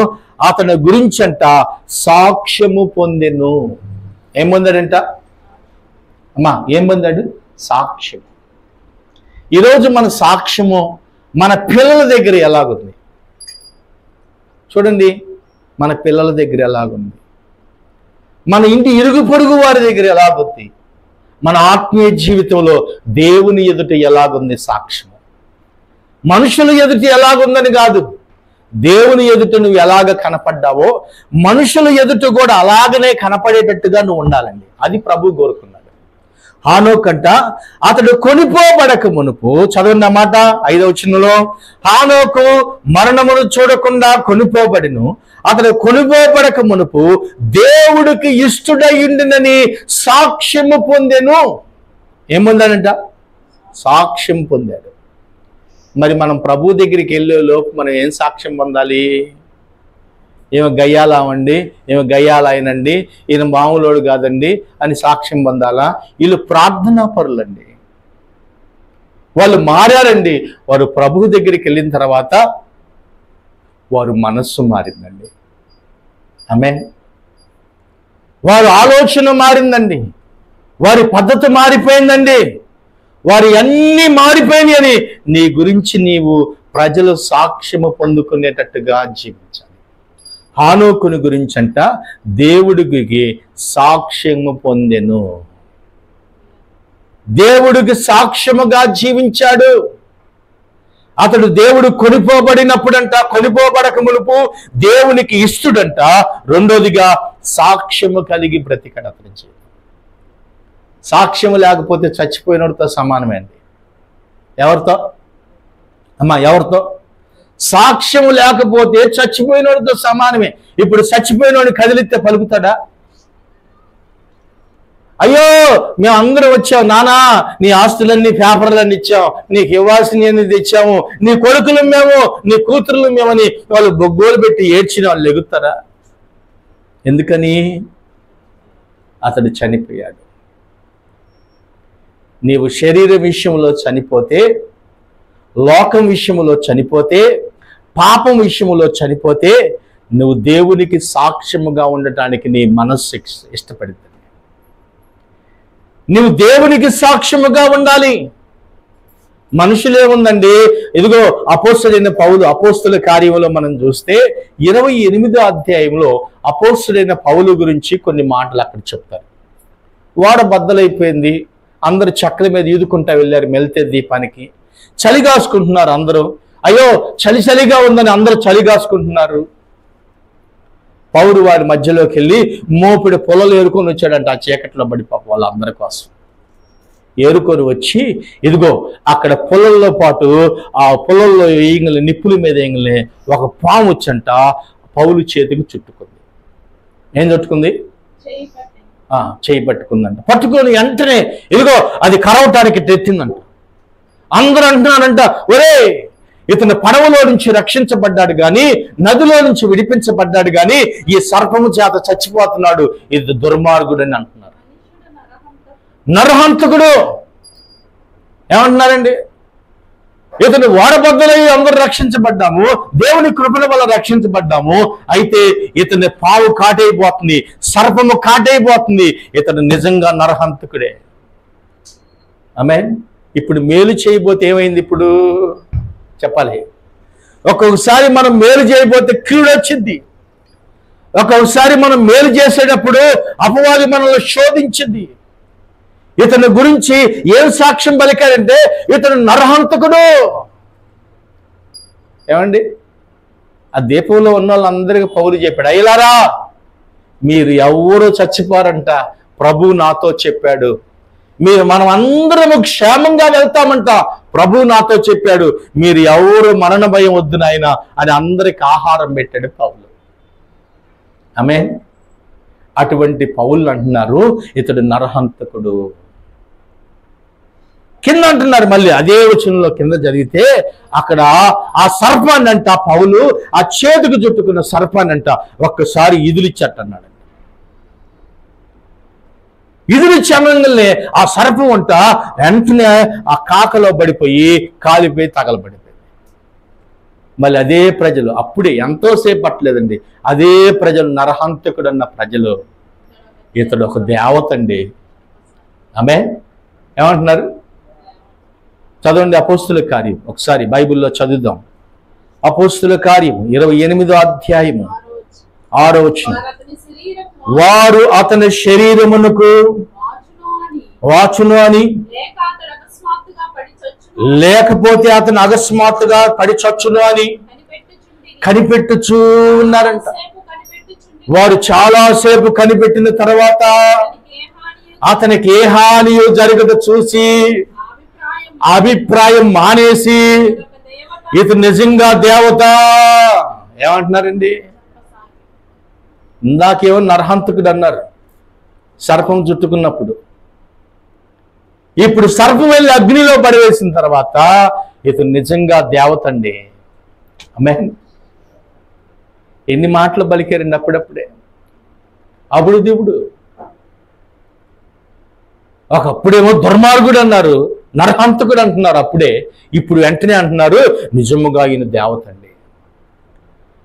అతని గురించంట సాక్ష్యము పొందెను. ఏం పొందాడంట అమ్మా? ఏం పొందాడు? సాక్ష్యం. ఈరోజు మన సాక్ష్యము మన పిల్లల దగ్గర ఎలాగుంది చూడండి. మన పిల్లల దగ్గర ఎలాగుంది, మన ఇంటి ఇరుగు పొరుగు వారి దగ్గర ఎలాగుంది, మన ఆత్మీయ జీవితంలో దేవుని ఎదుట ఎలాగుంది సాక్ష్యం. మనుషుల ఎదుట ఎలాగుందని కాదు, దేవుని ఎదుట నువ్వు ఎలాగ కనపడ్డావో మనుషుల ఎదుట కూడా అలాగనే కనపడేటట్టుగా నువ్వు ఉండాలండి. అది ప్రభు కోరుకున్నాడు. హానోకంట అతడు కొనిపోబడక మునుపు, చదవండి అన్నమాట 5వ వచనంలో, హానోకు మరణమును చూడకుండా కొనిపోబడిను, అతడు కొనిపోబడక మునుపు దేవుడికి ఇష్టుడయ్యుండినని సాక్ష్యము పొందెను. ఏం పొందాడంట? సాక్ష్యం పొందాడు. మరి మనం ప్రభు దగ్గరికి వెళ్ళే లోపు మనం ఏం సాక్ష్యం పొందాలి? ఈమె గయ్యాలామండి, ఈమె గయ్యాలైనండి, ఈయన మామూలోడు కాదండి అని సాక్ష్యం పొందాలా? వీళ్ళు ప్రార్థనా పరులండి, వాళ్ళు మారారండి. వారు ప్రభు దగ్గరికి వెళ్ళిన తర్వాత వారు మనస్సు మారిందండి. ఆమేన్. వారి ఆలోచన మారిందండి, వారి పద్ధతి మారిపోయిందండి, వారి అన్నీ మారిపోయినాయి అని నీ గురించి నీవు ప్రజలు సాక్ష్యము పొందుకునేటట్టుగా జీవించాలి. హానోకుని గురించంట దేవుడికి సాక్ష్యము పొందెను, దేవుడికి సాక్ష్యముగా జీవించాడు. అతడు దేవుడు కొనిపోబడినప్పుడంట, కొనిపోబడక మునుపు దేవునికి ఇష్టడంట. రెండోదిగా సాక్ష్యము కలిగి బ్రతికాడు అతని జీవితం. సాక్ష్యము లేకపోతే చచ్చిపోయినోడితో సమానమే అండి. ఎవరితో అమ్మా? ఎవరితో? సాక్ష్యము లేకపోతే చచ్చిపోయినోడితో సమానమే. ఇప్పుడు చచ్చిపోయినోడిని కదిలిస్తే పలుకుతాడా? అయ్యో మేము అందరం వచ్చాం నానా, నీ ఆస్తులన్నీ పేపర్లన్నీ ఇచ్చాం, నీకు ఇవ్వాల్సినవి తెచ్చాము, నీ కొడుకులు మేము, నీ కూతురులు మేమని వాళ్ళు బొగ్గోలు పెట్టి ఏడ్చిన వాళ్ళు ఎగుతారా? ఎందుకని? అతడు చనిపోయాడు. నీవు శరీర విషయంలో చనిపోతే, లోకం విషయంలో చనిపోతే, పాపం విషయంలో చనిపోతే, నువ్వు దేవునికి సాక్ష్యముగా ఉండటానికి నీ మనస్సు ఇష్టపడుతుంది. నువ్వు దేవునికి సాక్ష్యముగా ఉండాలి. మనుషులేముందండి, ఇదిగో అపోస్తలుడైన పౌలు అపోస్తల కార్యంలో మనం చూస్తే 28వ అధ్యాయంలో అపోస్తలుడైన పౌలు గురించి కొన్ని మాటలు అక్కడ చెప్తారు. వాడ బద్దలైపోయింది, అందరు చక్కల మీద ఈదుకుంటా వెళ్ళారు మెల్తే దీపానికి. చలి కాసుకుంటున్నారు అందరూ. అయ్యో చలిగా ఉందని అందరూ చలి కాసుకుంటున్నారు. పౌరు వారి మధ్యలోకి వెళ్ళి మోపిడి పొలలు ఏరుకొని వచ్చాడంట. ఆ చీకట్లో పడి పాప వాళ్ళందరి కోసం ఏరుకొని వచ్చి, ఇదిగో అక్కడ పొలంలో పాటు ఆ పొలంలో వేయగల నిప్పుల మీద వేయగలే ఒక పాము వచ్చంట పౌలు చేతికి చుట్టుకుంది. ఏం చుట్టుకుంది? చేయి పట్టుకుందంట. పట్టుకొని వెంటనే ఇదిగో అది కరవటానికి తెచ్చిందంట. అందరూ అంటున్నారంట, ఒరే ఇతను పడవలో నుంచి రక్షించబడ్డాడు గాని, నదిలో నుంచి విడిపించబడ్డాడు గాని ఈ సర్పము చేత చచ్చిపోతున్నాడు, ఇది దుర్మార్గుడు అని అంటున్నారు. నరహంతకుడు ఏమంటున్నారండి? ఇతను ఓడబద్దలై అందరూ రక్షించబడ్డాము, దేవుని కృపణ వల్ల రక్షించబడ్డాము, అయితే ఇతని పావు కాటైపోతుంది, సర్పము కాటైపోతుంది, ఇతను నిజంగా నరహంతకుడే. ఆమేన్. ఇప్పుడు మేలు చేయబోతే ఏమైంది? ఇప్పుడు చెప్పాలి. ఒక్కొక్కసారి మనం మేలు చేయబోతే కీడు వచ్చింది. ఒక్కొక్కసారి మనం మేలు చేసేటప్పుడు అపవాది మనల్ని శోధించింది. ఇతని గురించి ఏం సాక్ష్యం పలికారంటే ఇతను నరహంతకుడు. ఏమండి, ఆ దీపంలో ఉన్న వాళ్ళందరికీ పౌలు చెప్పాడు, అయ్యలారా మీరు ఎవరు చచ్చిపోరంట, ప్రభు నాతో చెప్పాడు. మనం అందరము క్షేమంగా వెళ్తామంట, ప్రభు నాతో చెప్పాడు. మీరు ఎవరు మరణ భయం వద్దు నాయన అని అందరికి ఆహారం పెట్టాడు పౌలు. ఆమె అటువంటి పౌలు అంటున్నారు ఇతడు నరహంతకుడు. కింద అంటున్నారు మళ్ళీ అదే వచనంలో కింద జరిగితే అక్కడ ఆ సర్పాన్ని అంట పౌలు ఆ చేతికి చుట్టుకున్న సర్పాన్ని అంట ఒక్కసారి ఇదిలిచ్చట్టన్నాడు. ఇదిలిచ్చమనే ఆ సర్పం అంట వెంటనే ఆ కాకలో పడిపోయి కాలిపోయి తగలబడిపోయింది. మళ్ళీ అదే ప్రజలు అప్పుడే ఎంతోసేపు పట్టలేదండి, అదే ప్రజలు నరహంతకుడు అన్న ప్రజలు ఇతడు ఒక దేవత అండి. ఆమె ఏమంటున్నారు చదవండి. అపోస్తుల కార్యం ఒకసారి బైబిల్లో చదువుదాం. అపోస్తుల కార్యం 28వ అధ్యాయము 6వ వచనం. వారు అతని శరీరమునకు వాచును అని, లేకపోతే అతను అకస్మాత్తుగా పడి చచ్చును అని కనిపెట్టుచూ ఉన్నారంట. వారు చాలాసేపు కనిపెట్టిన తర్వాత అతనికి ఏ హానియో జరగదు చూసి అభిప్రాయం మానేసి ఇతను నిజంగా దేవత ఏమంటున్నారండి. ఇందాకేమో నరహంతకుడు అన్నారు సర్పం చుట్టుకున్నప్పుడు, ఇప్పుడు సర్పం వెళ్ళి అగ్నిలో పడివేసిన తర్వాత ఇతను నిజంగా దేవత అండి. ఆమేన్. ఎన్ని మాటలు పలికారండి అప్పుడప్పుడే. అప్పుడు దేవుడు ఒకప్పుడేమో దుర్మార్గుడు అన్నారు, నరహంతకుడు అంటున్నారు అప్పుడే, ఇప్పుడు వెంటనే అంటున్నారు నిజముగా ఈయన దేవత అండి.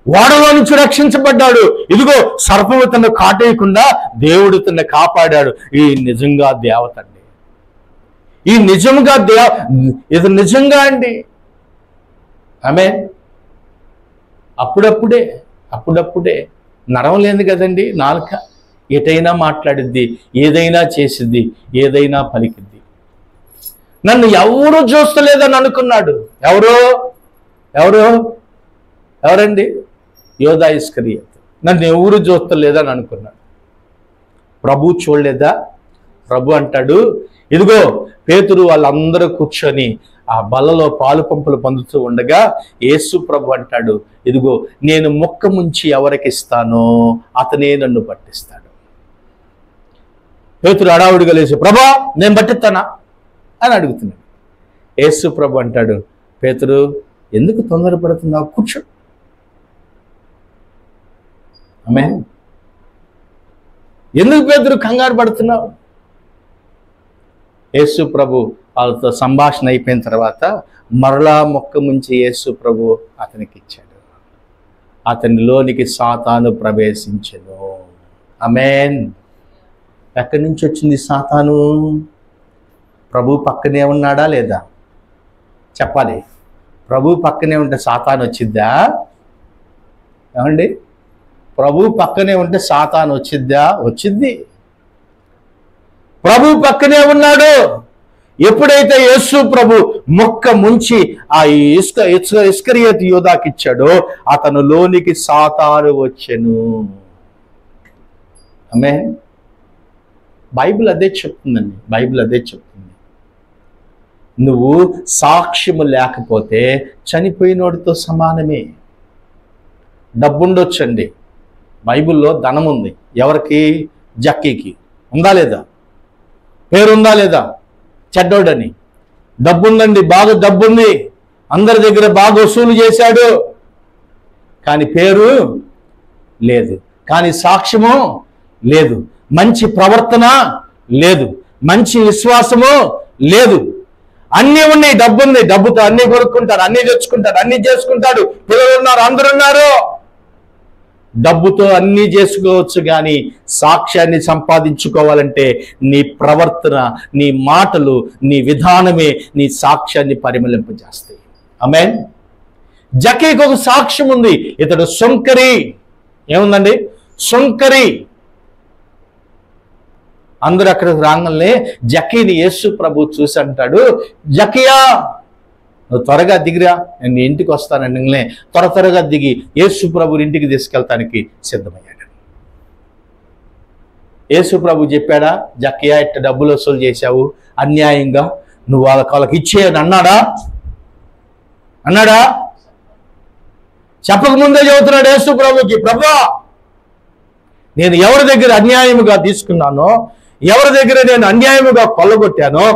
ఓడలో నుంచి రక్షించబడ్డాడు, ఇదిగో సర్పము తను కాటేయకుండా దేవుడు తను కాపాడాడు, ఈ నిజంగా దేవత అండి. ఈ నిజంగా ఇది నిజంగా అండి. ఆమె అప్పుడప్పుడే నరం లేదు కదండి, నాలుక ఎటైనా మాట్లాడిద్ది, ఏదైనా చేసిద్ది, ఏదైనా పలికిద్ది. నన్ను ఎవరు చూస్తలేదని అనుకున్నాడు. ఎవరండి? యోధా ఇస్కరియోతు. నన్ను ఎవరు చూస్తలేదని అనుకున్నాడు. ప్రభు చూడలేదా? ప్రభు అంటాడు, ఇదిగో పేతురు వాళ్ళందరూ కూర్చొని ఆ బల్లలో పాలు పంపులు పొందుతూ ఉండగా యేసు ప్రభు అంటాడు, ఇదిగో నేను మొక్క ముంచి ఎవరికి ఇస్తానో అతనే నన్ను పట్టిస్తాడు. పేతురు హడావుడిగా లేచి, ప్రభా నేను పట్టిస్తానా అని అడుగుతున్నాడు. యేసు ప్రభు అంటాడు, పేతురు ఎందుకు తొందరపడుతున్నావు, కూర్చో. ఆమేన్. ఎందుకు పేతురు కంగారు పడుతున్నావు? యేసు ప్రభు వాళ్ళతో సంభాషణ అయిపోయిన తర్వాత మరలా మొక్క ముంచి యేసు ప్రభు అతనికి ఇచ్చాడు. అతనిలోనికి సాతాను ప్రవేశించెను. ఆమేన్. ఎక్కడి నుంచి వచ్చింది సాతాను? ప్రభు పక్కనే ఉన్నాడా లేదా? చెప్పాలి. ప్రభు పక్కనే ఉంటే సాతాను వచ్చిద్దా? ఏమండి? ప్రభు పక్కనే ఉంటే సాతాను వచ్చిద్దా? వచ్చిద్ది. ప్రభు పక్కనే ఉన్నాడు. ఎప్పుడైతే యేసు ప్రభు మొక్క ముంచి ఆ ఇస్కరియోతు యోధాకి ఇచ్చాడో అతను లోనికి సాతాను వచ్చెను. ఆమేన్. బైబిల్ అదే చెప్తుందండి. బైబిల్ అదే చెప్తుంది. నువ్వు సాక్ష్యము లేకపోతే చనిపోయినోడితో సమానమే. డబ్బుండొచ్చండి. బైబిల్లో ధనం ఉంది. ఎవరికి? జక్కీకి. ఉందా లేదా? పేరుందా లేదా? చెడ్డోడని. డబ్బుందండి, బాగా డబ్బుంది, అందరి దగ్గర బాగా వసూలు చేశాడు, కానీ పేరు లేదు, కానీ సాక్ష్యము లేదు, మంచి ప్రవర్తన లేదు, మంచి విశ్వాసము లేదు. అన్నీ ఉన్నాయి, డబ్బుంది, డబ్బుతో అన్ని కొనుక్కుంటాడు, అన్ని తెచ్చుకుంటాడు, అన్ని చేసుకుంటాడు, పిల్లలు ఉన్నారు, అందరున్నారు. డబ్బుతో అన్నీ చేసుకోవచ్చు, కానీ సాక్ష్యాన్ని సంపాదించుకోవాలంటే నీ ప్రవర్తన, నీ మాటలు, నీ విధానమే నీ సాక్ష్యాన్ని పరిమళింపజేస్తాయి. ఆమేన్. జక్కీకి ఒక సాక్ష్యం ఉంది, ఇతడు సుంకరి. ఏముందండి? సుంకరి. అందరూ అక్కడికి రాగానే జక్కీని యేసు ప్రభు చూసి అంటాడు, జక్కయ్యా నువ్వు త్వరగా దిగిరా, నేను ఇంటికి వస్తానండి. త్వరగా దిగి యేసు ప్రభుని ఇంటికి తీసుకెళ్తానికి సిద్ధమయ్యాడు. యేసు ప్రభు చెప్పాడా, జక్కయ్య ఇట్ట డబ్బులు వసూలు చేశావు అన్యాయంగా, నువ్వు వాళ్ళకి ఇచ్చేయని అన్నాడా? చెప్పకముందే చెబుతున్నాడు యేసు ప్రభుకి, ప్రభువా నేను ఎవరి దగ్గర అన్యాయముగా తీసుకున్నానో, ఎవరి దగ్గర నేను అన్యాయముగా కొల్లగొట్టానో,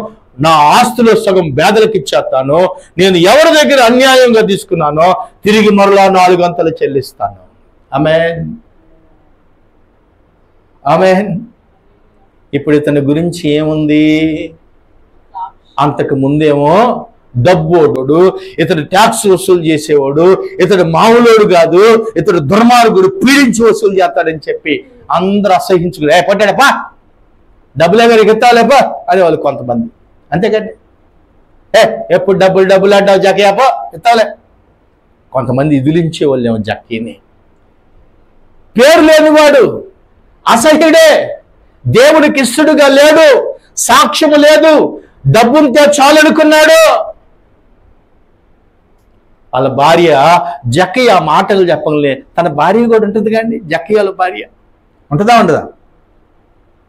నా ఆస్తులో సగం పేదలకు ఇచ్చేస్తాను. నేను ఎవరి దగ్గర అన్యాయంగా తీసుకున్నానో తిరిగి మరలా 4 అంతలు చెల్లిస్తాను. ఆమేన్, ఆమేన్. ఇప్పుడు ఇతని గురించి ఏముంది? అంతకు ముందేమో డబ్బోడు, ఇతడు ట్యాక్స్ వసూలు చేసేవాడు, ఇతడు మామూలోడు కాదు, ఇతడు దుర్మార్గుడు, పీడించి వసూలు చేస్తాడని చెప్పి అందరూ అసహించుకుని పట్టాడపా, డబ్బులే గారికి ఎత్తాలేపా అనేవాళ్ళు కొంతమంది. అంతేకండి, ఎప్పుడు డబ్బులు అంటావు జక్కయ్యపా, ఎత్తాలే. కొంతమంది ఇదిలించే వాళ్ళేమో జక్కీని. పేరు లేనివాడు, అసహ్యుడే, దేవుడికి ఇష్టడుగా లేడు, సాక్ష్యము లేదు, డబ్బుంటే చాలనుకున్నాడు. వాళ్ళ భార్య జక్కయ్య మాటలు చెప్పలే, తన భార్య కూడా ఉంటుంది కండి. జక్కయ్యల భార్య ఉంటుందా ఉండదా?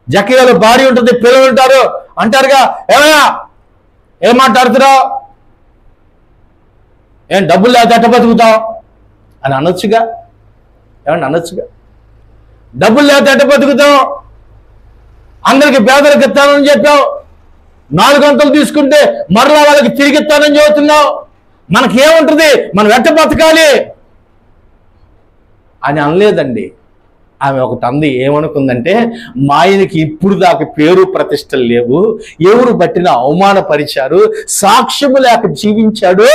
జక్కయ్యల భార్య ఉంటుంది, పిల్లలు ఉంటారు, అంటారుగా, ఏమయ్యా ఏం మాట్లాడుతున్నావు, ఏం డబ్బులు లేకపోతే ఎట్ట బతుకుతావు అని అనొచ్చుగా. ఏమన్నా అనొచ్చుగా, డబ్బులు లేకపోతే ఎట్ట బతుకుతావు, అందరికి పేదలకు ఇస్తానని చెప్పావు, 4 అంతలు తీసుకుంటే మరలా వాళ్ళకి తిరిగి ఇస్తానని చెబుతున్నావు, మనకేముంటుంది, మనం ఎట్ట బతకాలి అని అనలేదండి. ఆమె ఒకటి అంది, ఏమనుకుందంటే, మా ఆయనకి ఇప్పుడు దాకా పేరు ప్రతిష్టలు లేవు, ఎవరు బట్టిన అవమానపరిచారు, సాక్ష్యము లేక జీవించాడు,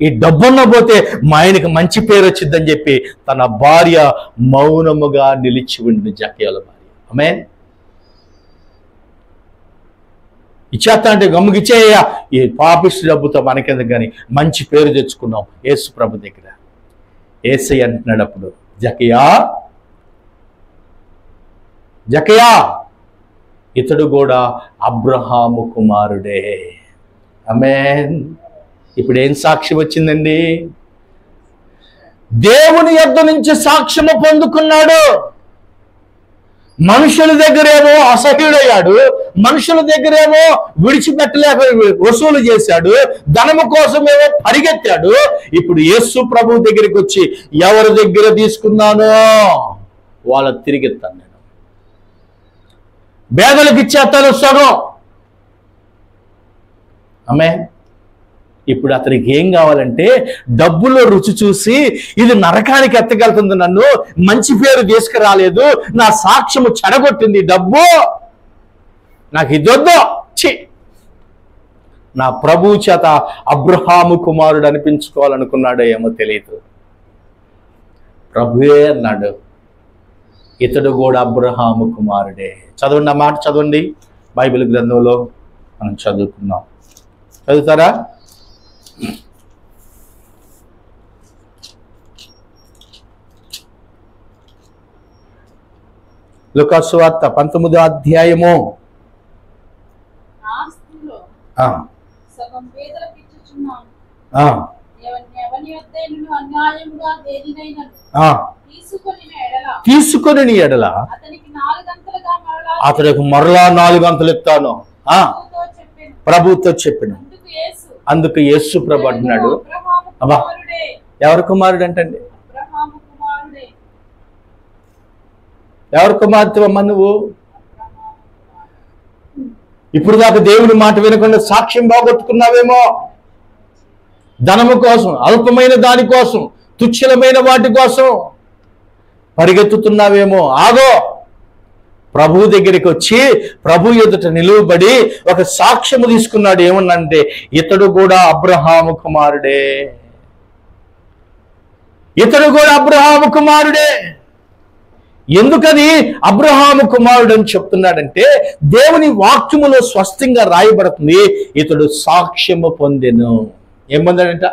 ఈ డబ్బున్న పోతే మా ఆయనకి మంచి పేరు వచ్చిందని చెప్పి తన భార్య మౌనముగా నిలిచి ఉండి జక్కయ్యల భార్య. ఆమేన్. ఇచ్చేస్తా అంటే గమ్ముకిచ్చేయ్యా, ఈ పాపిష్టి డబ్బుతో మనకెందుకు కానీ మంచి పేరు తెచ్చుకున్నాం యేసు ప్రభు దగ్గర. యేసయ్య అంటున్నాడు అప్పుడు, జక్కయ్యా ఇతడు కూడా అబ్రహాము కుమారుడే. ఆమేన్. ఇప్పుడు ఏం సాక్ష్యం వచ్చిందండి? దేవుని యొద్ద నుంచి సాక్ష్యము పొందుకున్నాడు. మనుషుల దగ్గరేమో అసహ్యుడయ్యాడు, మనుషుల దగ్గరేమో విడిచిపెట్టలేక వసూలు చేశాడు, ధనము కోసమేమో పరిగెత్తాడు. ఇప్పుడు యేసు ప్రభు దగ్గరికి వచ్చి ఎవరి దగ్గర తీసుకున్నానో వాళ్ళకి తిరిగిస్తాను, నేను పేదలకు ఇచ్చేస్తాను సగం. ఆమేన్. ఇప్పుడు అతనికి ఏం కావాలంటే, డబ్బులో రుచి చూసి ఇది నరకానికి ఎత్తగలుగుతుంది, నన్ను మంచి పేరు తీసుకురాలేదు, నా సాక్ష్యము చెడగొట్టింది డబ్బు, నాకు ఇదొద్దు, ఛీ, నా ప్రభు చేత అబ్రహాము కుమారుడు అనిపించుకోవాలనుకున్నాడో ఏమో తెలియదు. ప్రభువే అన్నాడు, ఇతడు కూడా అబ్రహాము కుమారుడే. చదవండి, ఆ మాట చదవండి, బైబిల్ గ్రంథంలో మనం చదువుకున్నాం. చదువుతారా? లూకా సువార్త 19వ అధ్యాయము. తీసుకొని ఎడల అతనికి మరలా 4 అంతలు ఇస్తాను ప్రభుతో చెప్పిన. అందుకు యేసు ప్రభు అంటున్నాడు, అబ్బా ఎవరి కుమారుడు అంటండి? ఎవరి కుమార్తె అమ్మ నువ్వు? ఇప్పుడు దాకా దేవుని మాట వినకుండా సాక్ష్యం బాగొట్టుకున్నావేమో, ధనము కోసం, అల్పమైన దాని కోసం, తుచ్చలమైన వాటి కోసం పరిగెత్తుతున్నావేమో. ఆగో, ప్రభు దగ్గరికి వచ్చి ప్రభు ఎదుట నిలువబడి ఒక సాక్ష్యము తీసుకున్నాడు. ఏమన్నంటే, ఇతడు కూడా అబ్రహాము కుమారుడే, ఇతడు కూడా అబ్రహాము కుమారుడే. ఎందుకని అబ్రహాము కుమారుడు అని చెప్తున్నాడంటే, దేవుని వాక్యములో స్పష్టంగా రాయబడుతుంది, ఇతడు సాక్ష్యము పొందెను. ఏం పొందాడంట?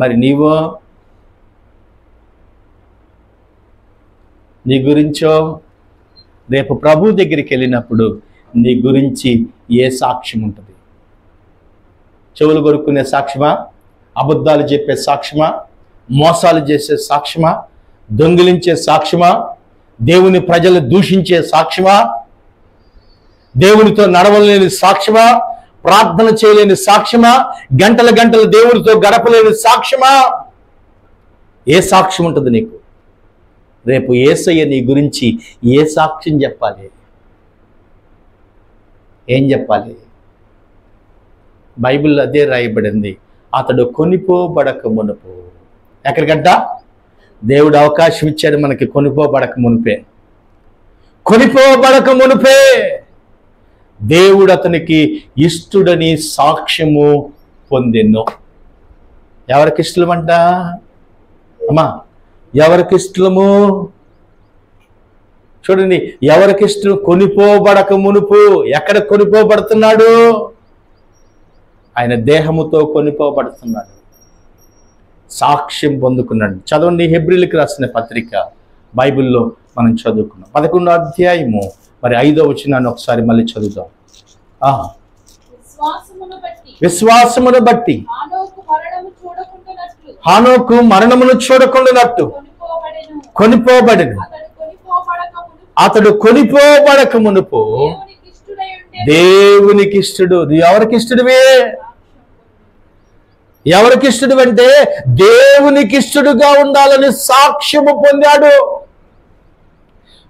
మరి నీ గురించో రేపు ప్రభు దగ్గరికి వెళ్ళినప్పుడు నీ గురించి ఏ సాక్ష్యం ఉంటుంది? చెవులు కొరుక్కునే సాక్ష్యమా? అబద్ధాలు చెప్పే సాక్ష్యమా? మోసాలు చేసే సాక్ష్యమా? దొంగిలించే సాక్ష్యమా? దేవుని ప్రజలు దూషించే సాక్ష్యమా? దేవునితో నడవలేని సాక్ష్యమా? ప్రార్థన చేయలేని సాక్ష్యమా? గంటల గంటలు దేవునితో గడపలేని సాక్ష్యమా? ఏ సాక్ష్యం ఉంటుంది నీకు? రేపు యేసయ్య నీ గురించి ఏ సాక్ష్యం చెప్పాలి? ఏం చెప్పాలి? బైబిల్లో అదే రాయబడింది, అతడు కొనిపోబడక మునుపు. ఎక్కడికంట? దేవుడు అవకాశం ఇచ్చాడు మనకి కొనిపోబడక మునిపే దేవుడు అతనికి ఇష్టడని సాక్ష్యము పొందెను. ఎవరికి ఇష్టమంట అమ్మా? ఎవరికి ఇష్టము? చూడండి, ఎవరికి ఇష్టం? కొనిపోబడక మునుపు. ఎక్కడ కొనిపోబడుతున్నాడు? ఆయన దేహముతో కొనిపోబడుతున్నాడు, సాక్ష్యం పొందుకున్నాడు. చదవండి, హెబ్రీయులకు రాసిన పత్రిక బైబిల్లో మనం చదువుకున్నాం 11వ అధ్యాయము మరి 5వ వచనాన్ని ఒకసారి మళ్ళీ చదువుదాం. విశ్వాసమును బట్టి హానోకు మరణమును చూడకుండానట్టు కొనిపోబడెను. అతడు కొనిపోబడక మునుపు దేవునికి ఇష్టడు. ఎవరికి ఇష్టడువే? ఎవరికి ఇష్టడు అంటే దేవునికి ఇష్టడుగా ఉండాలని సాక్ష్యము పొందాడు.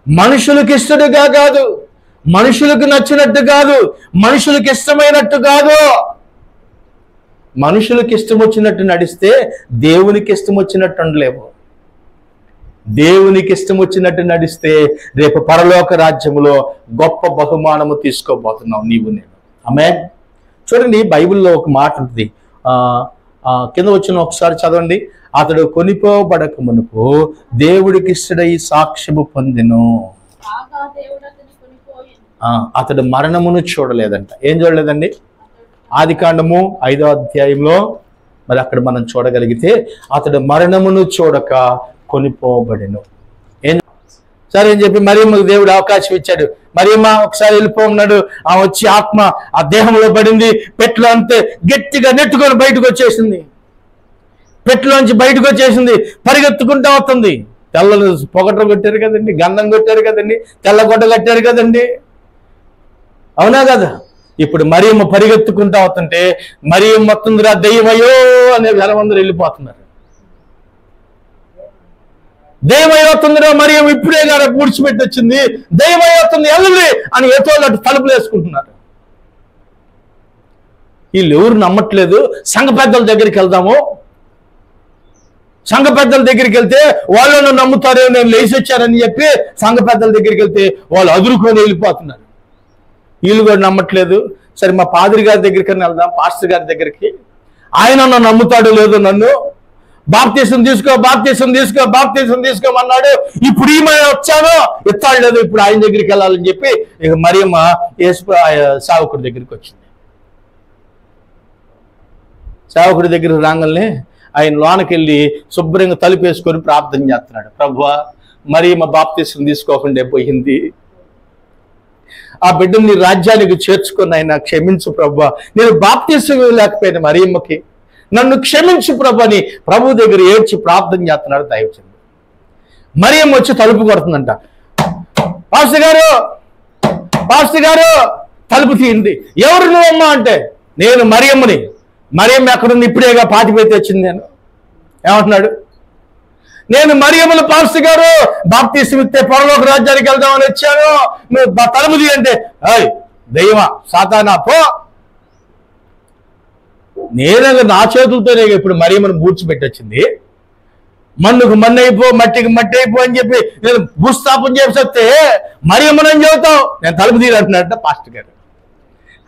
మనుషులకు ఇష్టడుగా కాదు, మనుషులకు నచ్చినట్టు కాదు, మనుషులకు ఇష్టమైనట్టు కాదు. మనుషులకు ఇష్టం వచ్చినట్టు నడిస్తే దేవునికి ఇష్టం వచ్చినట్టు ఉండలేము. దేవునికి ఇష్టం వచ్చినట్టు నడిస్తే రేపు పరలోక రాజ్యములో గొప్ప బహుమానము తీసుకోబోతున్నావు నీవు నేను. ఆమేన్. చూడండి, బైబిల్లో ఒక మాట ఉంటుంది, కింద వచ్చిన ఒకసారి చదవండి. అతడు కొనిపోబడక మునుపు దేవుడికి ఇష్టడై సాక్ష్యము పొందెను. అతడు మరణమును చూడలేదంట. ఏం చూడలేదండి? ఆదికాండము 5వ అధ్యాయంలో మరి అక్కడ మనం చూడగలిగితే అతడు మరణమును చూడక కొనిపోబడెను. సరే అని చెప్పి మరియమ్మకు దేవుడు అవకాశం ఇచ్చాడు. మరియమ్మ ఒకసారి వెళ్ళిపోన్నాడు. ఆ వచ్చి ఆత్మ ఆ దేహంలో పడింది. పెట్టులో అంతే గట్టిగా నెట్టుకొని బయటకు వచ్చేసింది. పెట్టులోంచి బయటకు వచ్చేసింది, పరిగెత్తుకుంటా వస్తుంది. తెల్లలు పొగట్ర కొట్టారు కదండి, గంధం కొట్టారు కదండి, తెల్లగొడ్డ కట్టారు కదండి, అవునా కదా? ఇప్పుడు మరియమ్మ పరిగెత్తుకుంటా వస్తుంటే మరియమ్మ వస్తుందిరా దెయ్యమయ్యో అనే జనమందరూ వెళ్ళిపోతున్నారు. దెయ్యమయ్యవుతుందిరా మరియమ్మ ఇప్పుడే కదా పూడ్చిపెట్టి వచ్చింది, దెయ్యమయ్యవుతుంది వెళ్ళండి అని ఎతోళ్ళు తలుపులు వేసుకుంటున్నారు. వీళ్ళు ఎవరు నమ్మట్లేదు. సంఘ పెద్దల దగ్గరికి వెళ్దాము, సంఘ పెద్దల దగ్గరికి వెళ్తే వాళ్ళు నమ్ముతారు, నేను లేచి వచ్చారని చెప్పి సంఘ పెద్దల దగ్గరికి వెళ్తే వాళ్ళు అదురుకొని వెళ్ళిపోతున్నారు. వీళ్ళు కూడా నమ్మట్లేదు. సరే మా పాదిరి గారి దగ్గరికి వెళ్దాం, పాస్టర్ గారి దగ్గరికి, ఆయన నమ్ముతాడు లేదో నన్ను. బాప్తీసం తీసుకోమన్నాడు. ఇప్పుడు ఈమె వచ్చాను ఎత్తాడు లేదు, ఇప్పుడు ఆయన దగ్గరికి వెళ్ళాలని చెప్పి ఇక మరియమ్మ సేవకుడి దగ్గరికి వచ్చింది. సేవకుడి దగ్గరికి రాగానే ఆయన లోనకి వెళ్ళి శుభ్రంగా తలుపు వేసుకొని ప్రార్థన చేస్తున్నాడు. ప్రభువా, మరియమ్మ బాప్తీసం తీసుకోకుండా పోయింది, ఆ బిడ్డని నీ రాజ్యానికి చేర్చుకుని ఆయన క్షమించు ప్రభువా, నేను బాప్తీసం లేకపోయినా మరియమ్మకి, నన్ను క్షమించు ప్రభు అని ప్రభు దగ్గర ఏడ్చి ప్రార్థన చేస్తున్నాడు దైవజనుడు. మరియమ్మ వచ్చి తలుపు కొడుతుందంట. పాస్టర్ గారు తలుపు తీయండి. ఎవరు నువ్వమ్మా అంటే, నేను మరియమ్మని. మరియమ్మ ఎక్కడుంది? ఇప్పుడేగా పాతిపెట్టి వచ్చింది. నేను ఏమంటున్నాడు? నేను మరియమ్మను పాస్టర్ గారు బాప్తీసం ఇస్తే పరలోక రాజ్యానికి వెళ్దామని వచ్చాను, నువ్వు తలుపు తీయంటే, అయ్ దెయ్యమా సాతానా పో, నేనగా నా చేతులతోనే ఇప్పుడు మరియమ్మను పూడ్చిపెట్టి వచ్చింది. మన్నుకు మన్ను అయిపో, మట్టికి మట్టి అయిపో అని చెప్పి నేను భూస్థాపన చేసి వస్తే మరియమ్మని చెబుతావు, నేను తలుపు తీయాలంటున్నాడంట పాస్టర్ గారు.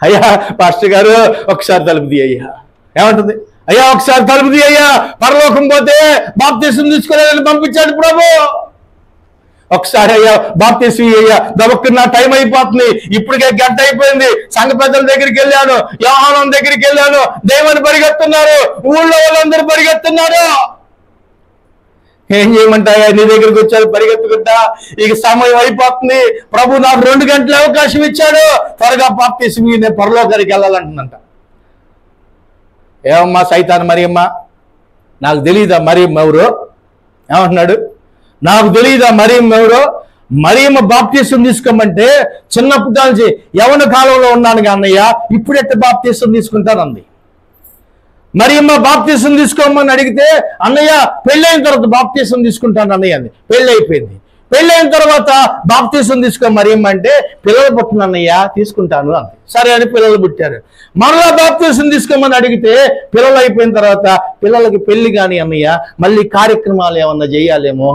అయ్యా పాస్టర్ గారు ఒకసారి తలుపు తీయ్యా. ఏమంటుంది? అయ్యా ఒకసారి తలుపు తీయ్యా, పరలోకం పోతే బాప్తీసం తీసుకునేదని పంపించాడు ప్రభు. ఒకసారి అయ్యా బాప్తిసం అయ్యా దొరక్కున్న టైం అయిపోతుంది, ఇప్పటికే గంట అయిపోయింది, సంఘ పెద్దల దగ్గరికి వెళ్ళాను, యోహానం దగ్గరికి వెళ్ళాను, దేవుని పరిగెత్తున్నారు, ఊళ్ళో వాళ్ళందరూ పరిగెత్తున్నారు. ఏం చేయమంటాయా, నీ దగ్గరికి వచ్చారు పరిగెత్తుకుంటా, ఇక సమయం అయిపోతుంది, ప్రభు నాకు 2 గంటల అవకాశం ఇచ్చాడు, త్వరగా బాప్తిసం నేను పరలోకానికి వెళ్ళాలంటుందంట. ఏమమ్మా సైతాన్ మరియమ్మ, నాకు తెలియదా మరియమ్మ ఎవరు? ఏమంటున్నాడు, నాకు తెలియదా మరియమ్మ ఎవరో? మరియమ్మ బాప్తిసం తీసుకోమంటే చిన్నప్పటి నుంచి యవన కాలంలో ఉన్నాను అన్నయ్య, ఇప్పుడెట్ట బాప్తిసం తీసుకుంటానంది. మరియమ్మ బాప్తిసం తీసుకోమని అడిగితే అన్నయ్య పెళ్ళైన తర్వాత బాప్తిసం తీసుకుంటాను అన్నయ్య అంది. పెళ్ళి అయిపోయింది, పెళ్ళైన తర్వాత బాప్తిసం తీసుకో మరియమ్మ అంటే పిల్లలు పుట్టిన అన్నయ్య తీసుకుంటాను అంది. సరే అని పిల్లలు పుట్టారు. మరలా బాప్తిసం తీసుకోమని అడిగితే పిల్లలు అయిపోయిన తర్వాత పిల్లలకి పెళ్లి కాని అన్నయ్య, మళ్ళీ కార్యక్రమాలు ఏమన్నా చేయాలేమో,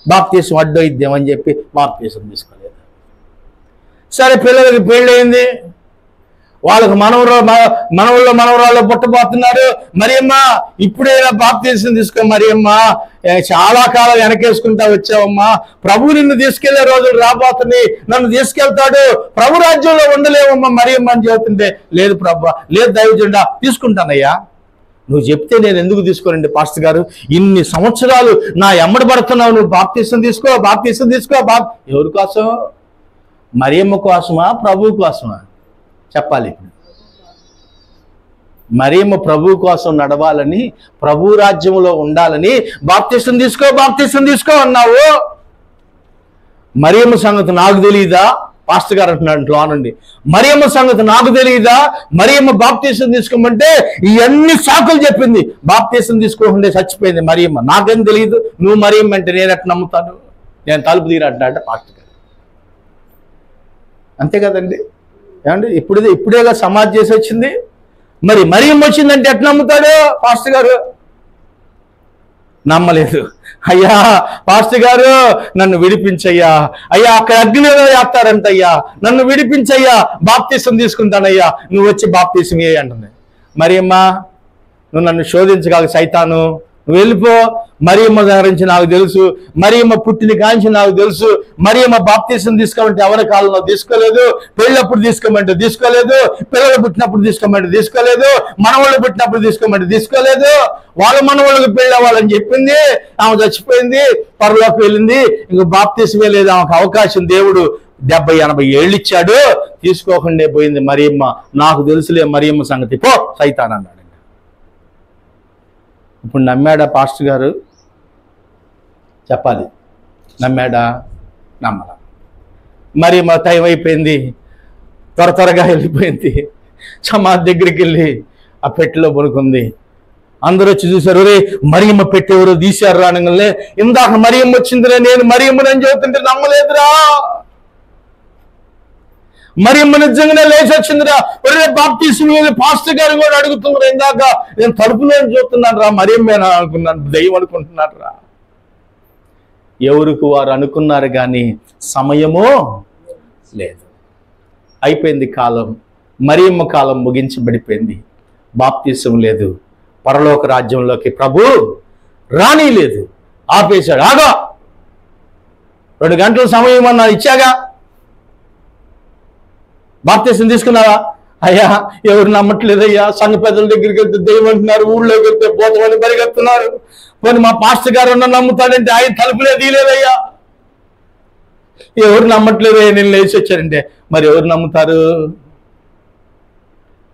బాప్తిసం అడ్డొయిద్దామని చెప్పి బాప్తిసం తీసుకోలేదు. సరే పిల్లలకి పెళ్ళయింది, వాళ్ళకి మనవరాళ్ళు పుట్టబోతున్నారు. మరియమ్మ ఇప్పుడైనా బాప్తిసం తీసుకో మరియమ్మ, చాలా కాలం వెనకేసుకుంటా వచ్చావమ్మా, ప్రభు నిన్ను తీసుకెళ్లే రోజులు రాబోతున్నాయి, నన్ను తీసుకెళ్తాడు, ప్రభు రాజ్యంలో ఉండలేవమ్మా మరియమ్మ అని చెబుతుంటే, లేదు ప్రభు, లేదు దైవజనుడా తీసుకుంటానయ్యా, నువ్వు చెప్తే నేను ఎందుకు తీసుకోనండి పాస్టర్ గారు, ఇన్ని సంవత్సరాలు నా ఎమ్మడి పడుతున్నావు, నువ్వు బాప్తిసం తీసుకో బాప్తిసం తీసుకో. ఎవరి కోసం? మరియమ్మ కోసమా ప్రభు కోసమా? చెప్పాలి. మరియమ్మ ప్రభు కోసం నడవాలని, ప్రభు రాజ్యంలో ఉండాలని బాప్తిసం తీసుకో బాప్తిసం తీసుకో అన్నావు. మరియమ్మ సంగతి నాకు తెలియదా? పాస్టర్ గారు అంటున్నాడు లోనండి, మరియమ్మ సంగతి నాకు తెలియదా? మరియమ్మ బాప్తిసం తీసుకోమంటే ఇవన్నీ సాకులు చెప్పింది, బాప్తిసం తీసుకోకుండా చచ్చిపోయింది మరియమ్మ. నాకేం తెలియదు, నువ్వు మరియమ్మ అంటే నేను ఎట్లా నమ్ముతాను, నేను తలుపు తీరంటున్నాడు పాస్టర్ గారు. అంతే కదండి. ఏమండి ఇప్పుడేగా సమాధి చేసి వచ్చింది, మరి మరియమ్మ వచ్చిందంటే ఎట్లా నమ్ముతాడు పాస్టర్ గారు? నమ్మలేదు. అయ్యా పాస్టర్ గారు నన్ను విడిపించయ్యా, అయ్యా అక్కడ అగ్నిలో వేస్తారంటయ్యా, నన్ను విడిపించయ్యా, బాప్తిసం తీసుకుంటానయ్యా, నువ్వు వచ్చి బాప్తిసం ఏ అంటుంది. మరియమ్మ నువ్వు నన్ను శోధించగల సైతాను, నువ్వు వెళ్ళిపో. మరియమ్మ గురించి నాకు తెలుసు, మరియమ్మ పుట్టిన కాంచి నాకు తెలుసు, మరియమ్మ బాప్తిసం తీసుకోమంటే ఎవరి కాలంలో తీసుకోలేదు, పెళ్ళప్పుడు తీసుకోమంటే తీసుకోలేదు, పిల్లలు పుట్టినప్పుడు తీసుకోమంటే తీసుకోలేదు, మనవాళ్ళు పుట్టినప్పుడు తీసుకోమంటే తీసుకోలేదు, వాళ్ళ మనవాళ్ళకి పెళ్ళి అవ్వాలని చెప్పింది, ఆమె చచ్చిపోయింది, పరలోకి వెళ్ళింది, ఇంక బాప్తిసమే లేదు ఆమెకు అవకాశం. దేవుడు 70-80 ఏళ్ళు ఇచ్చాడు, తీసుకోకుండా పోయింది మరియమ్మ. నాకు తెలుసులే మరియమ్మ సంగతి, పో సైతాన్ అన్నాడు. ఇప్పుడు నమ్మాడా పాస్టర్ గారు? చెప్పాలి, నమ్మాడా? నమ్మలా. మరి మా టైం అయిపోయింది, త్వరగా వెళ్ళిపోయింది, సమాధి దగ్గరికి వెళ్ళి ఆ పెట్టెలో పడుకుంది. అందరూ వచ్చి చూశారు, రే మరియమ్మ పెట్టెవరో తీశారు రానగానే, ఇందాక మరియమ్మ వచ్చిందిరా, నేను మరియమ్మని చెబుతుంటే నమ్మలేదురా, మరియమ్మ నిజంగానే లేచి వచ్చిందిరా, ఒరే బాప్తిసం పాస్టర్ గారు కూడా అడుగుతున్నారు, ఇందాక నేను తలుపులో చూస్తున్నాను రా, మరియమ్మేనా అనుకున్నాను, దయ్యం అనుకుంటున్నాడు రా. ఎవరికి వారు అనుకున్నారు కానీ సమయమో లేదు. అయిపోయింది కాలం, మరియమ్మ కాలం ముగించబడిపోయింది, బాప్తిసం లేదు, పరలోక రాజ్యంలోకి ప్రభు రాని లేదు, ఆపేశాడు. ఆగా 2 గంటల సమయం అన్నా ఇచ్చాగా, బాప్తిసం తీసుకున్నావా? అయ్యా ఎవరు నమ్మట్లేదయ్యా, సంఘ పెద్దల దగ్గరికి వెళ్తే దెయ్యం అంటున్నారు, ఊళ్ళోకి వెళ్తే పోతామని పరిగెత్తున్నారు, పోనీ మా పాస్టర్ గారు నమ్ముతాడంటే ఆయన తలుపులే తీయలేదయ్యా, ఎవరు నమ్మట్లేదయ్యా, నేను లేచి వచ్చానంటే మరి ఎవరు నమ్ముతారు?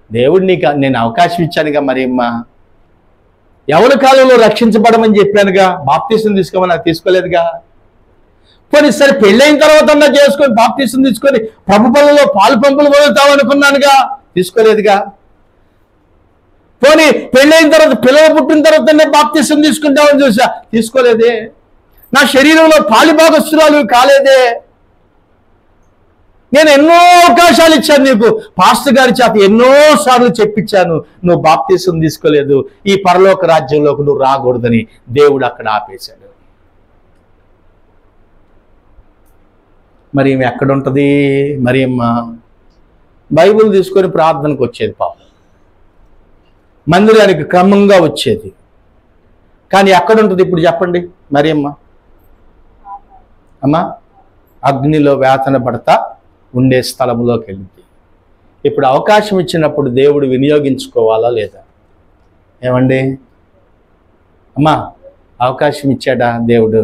దేవుడు నేను అవకాశం ఇచ్చానుగా మరియమ్మ, ఎవరి కాలంలో రక్షించబడమని చెప్పానుగా, బాప్తిసం తీసుకోమని నాకు తీసుకోలేదుగా. పోనీ సరే పెళ్ళైన తర్వాత అన్నా చేసుకొని బాప్తిసం తీసుకొని ప్రభు పనులలో పాలు పంపులు వదులుతామనుకున్నానుగా, తీసుకోలేదుగా. పోనీ పెళ్ళైన తర్వాత పిల్లలు పుట్టిన తర్వాత బాప్తిసం తీసుకుంటామని చూసా, తీసుకోలేదే. నా శరీరంలో పాలిభాగస్తురాలు కాలేదే. నేను ఎన్నో అవకాశాలు ఇచ్చాను నీకు, పాస్టర్ గారి చేత ఎన్నోసార్లు చెప్పించాను, నువ్వు బాప్తిసం తీసుకోలేదు, ఈ పరలోక రాజ్యంలోకి నువ్వు రాకూడదని దేవుడు అక్కడ ఆపేశాడు. మరి ఈమె ఎక్కడుంటుంది? మరియమ్మ బైబిల్ తీసుకొని ప్రార్థనకు వచ్చేది, పాపం మందిరానికి క్రమంగా వచ్చేది, కానీ ఎక్కడుంటుంది ఇప్పుడు చెప్పండి? మరియమ్మ అమ్మా అగ్నిలో వేతన పడతా ఉండే స్థలంలోకి వెళ్ళింది. ఇప్పుడు అవకాశం ఇచ్చినప్పుడు దేవుడు వినియోగించుకోవాలా లేదా? ఏమండి అమ్మా, అవకాశం ఇచ్చాడా దేవుడు?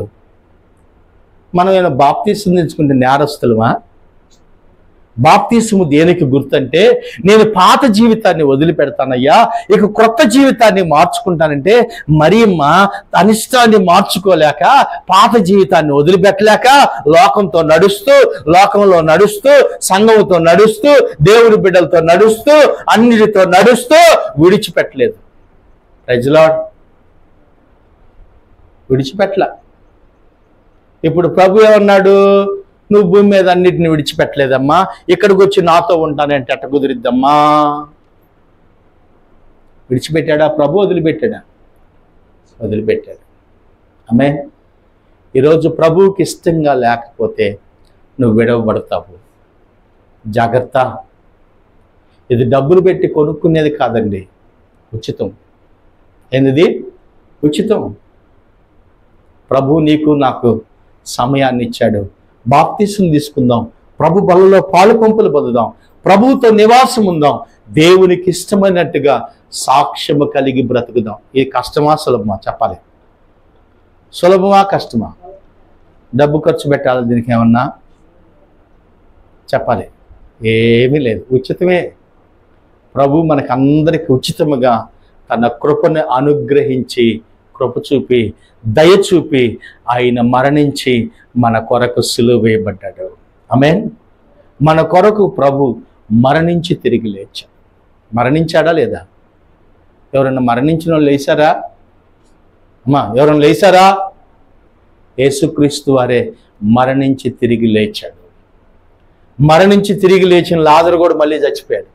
మనం ఏమైనా బాప్తీసం తెచ్చుకుంటే నేరస్తులమా? బాప్తీసము దేనికి గుర్తంటే, నేను పాత జీవితాన్ని వదిలిపెడతానయ్యా, ఇక కొత్త జీవితాన్ని మార్చుకుంటానంటే, మరియమ్మ అనిష్టాన్ని మార్చుకోలేక, పాత జీవితాన్ని వదిలిపెట్టలేక, లోకంతో నడుస్తూ, లోకంలో నడుస్తూ, సంఘంతో నడుస్తూ, దేవుడి బిడ్డలతో నడుస్తూ, అన్నిటితో నడుస్తూ విడిచిపెట్టలేదు. Praise lord. విడిచిపెట్టలే. ఇప్పుడు ప్రభు ఏమన్నాడు? నువ్వు భూమి మీద అన్నిటిని విడిచిపెట్టలేదమ్మా, ఇక్కడికి వచ్చి నాతో ఉంటానంటే అట్ట కుదిరిద్దమ్మా. విడిచిపెట్టాడా ప్రభు? వదిలిపెట్టాడా? వదిలిపెట్టాడు. ఆమె ఈరోజు ప్రభువుకి ఇష్టంగా లేకపోతే నువ్వు విడవబడతావు. జాగ్రత్త. ఇది డబ్బులు పెట్టి కొనుక్కునేది కాదండి, ఉచితం. ఏంది? ఉచితం. ప్రభు నీకు నాకు సమయాన్ని ఇచ్చాడు. బాప్తీసం తీసుకుందాం, ప్రభు బలలో పాలు పంపులు పొందుదాం, ప్రభువుతో నివాసం ఉందాం, దేవునికి ఇష్టమైనట్టుగా సాక్ష్యము కలిగి బ్రతుకుదాం. ఇది కష్టమా సులభమా? చెప్పాలి. సులభమా కష్టమా? డబ్బు ఖర్చు పెట్టాలి దీనికి ఏమన్నా? చెప్పాలి. ఏమీ లేదు, ఉచితమే. ప్రభు మనకు అందరికి ఉచితముగా తన కృపను అనుగ్రహించి, కృప చూపి, దయ చూపి ఆయన మరణించి మన కొరకు సిలువ వేయబడ్డాడు. ఆమేన్. మన కొరకు ప్రభు మరణించి తిరిగి లేచాడు. మరణించాడా లేదా? ఎవరన్నా మరణించిన వాళ్ళు లేచారా అమ్మా? ఎవరన్నా లేచారా? యేసుక్రీస్తు వారే మరణించి తిరిగి లేచాడు. మరణించి తిరిగి లేచిన లాజరు కూడా మళ్ళీ చచ్చిపోయాడు.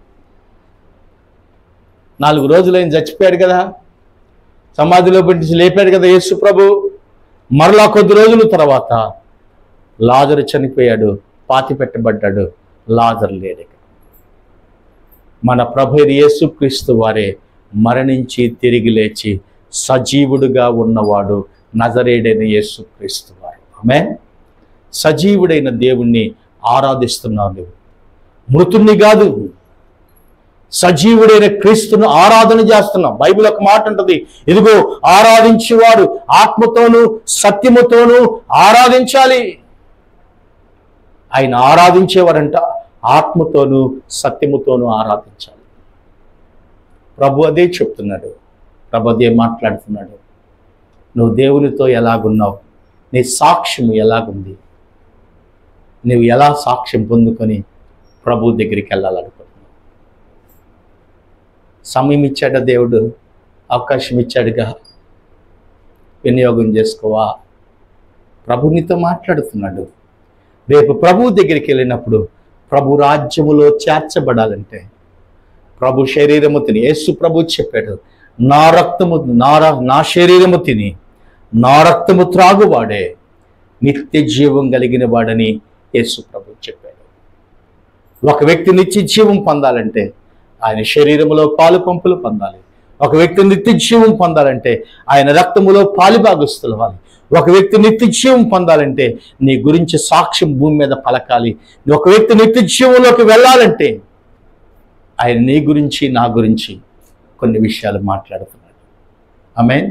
4 రోజులైన చచ్చిపోయాడు కదా, సమాధిలో పెట్టి లేపాడు కదా యేసు ప్రభు. మరలా కొద్ది రోజుల తర్వాత లాజరు చనిపోయాడు, పాతి పెట్టబడ్డాడు. లాజరు లేడు. మన ప్రభు యేసుక్రీస్తు వారే మరణించి తిరిగి లేచి సజీవుడుగా ఉన్నవాడు నజరేయుడైన యేసుక్రీస్తు వారు. ఆమేన్. సజీవుడైన దేవుణ్ణి ఆరాధిస్తున్నావు నువ్వు, మృతుణ్ణి కాదు, సజీవుడైన క్రీస్తును ఆరాధన చేస్తున్నాం. బైబిల్ ఒక మాట ఉంటుంది, ఇదిగో ఆరాధించేవాడు ఆత్మతోనూ సత్యముతోనూ ఆరాధించాలి. ఆయన ఆరాధించేవారంట ఆత్మతోనూ సత్యముతోనూ ఆరాధించాలి. ప్రభు అదే చెప్తున్నాడు, ప్రభు అదే మాట్లాడుతున్నాడు. నువ్వు దేవునితో ఎలాగున్నావు, నీ సాక్ష్యము ఎలాగుంది, నువ్వు ఎలా సాక్ష్యం పొందుకొని ప్రభు దగ్గరికి వెళ్ళాలనుకుంటున్నావు. సమయం ఇచ్చాడా దేవుడు, అవకాశం ఇచ్చాడుగా, వినియోగం చేసుకోవా? ప్రభు నీతో మాట్లాడుతున్నాడు. రేపు ప్రభు దగ్గరికి వెళ్ళినప్పుడు ప్రభు రాజ్యములో చేర్చబడాలంటే ప్రభు శరీరము తిని, యేసు ప్రభు చెప్పాడు, నా రక్తము నా శరీరము తిని నా రక్తము త్రాగువాడే నిత్య జీవం కలిగిన వాడని యేసు ప్రభు చెప్పాడు. ఒక వ్యక్తి నిత్య జీవం పొందాలంటే ఆయన శరీరములో పాలు పంపులు పొందాలి. ఒక వ్యక్తి నిత్య జీవం పొందాలంటే ఆయన రక్తములో పాలుభాగస్తులు అవ్వాలి. ఒక వ్యక్తి నిత్య జీవం పొందాలంటే నీ గురించి సాక్ష్యం భూమి మీద పలకాలి. ఒక వ్యక్తి నిత్య జీవంలోకి వెళ్ళాలంటే ఆయన నీ గురించి నా గురించి కొన్ని విషయాలు మాట్లాడుతున్నాడు. ఆమేన్.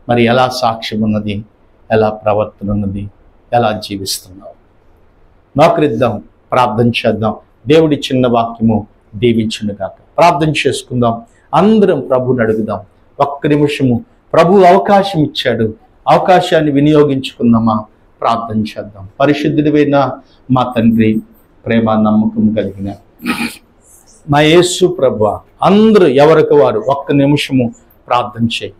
మరి ఎలా సాక్ష్యం ఉన్నది, ఎలా ప్రవర్తన ఉన్నది, ఎలా జీవిస్తున్నావు? నోకరిద్దాం, ప్రార్థన చేద్దాం. దేవుడి చిన్న వాక్యము దీవించునుగాక. ప్రార్థన చేసుకుందాం. అందరం ప్రభుని అడుగుదాం. ఒక్క నిమిషము ప్రభు అవకాశం ఇచ్చాడు, అవకాశాన్ని వినియోగించుకుందామా? ప్రార్థన చేద్దాం. పరిశుద్ధుడైన మా తండ్రి, ప్రేమ నమ్మకం కలిగిన మా యేసు ప్రభువా, అందరూ ఎవరికి వారు ఒక్క నిమిషము ప్రార్థన చేయి.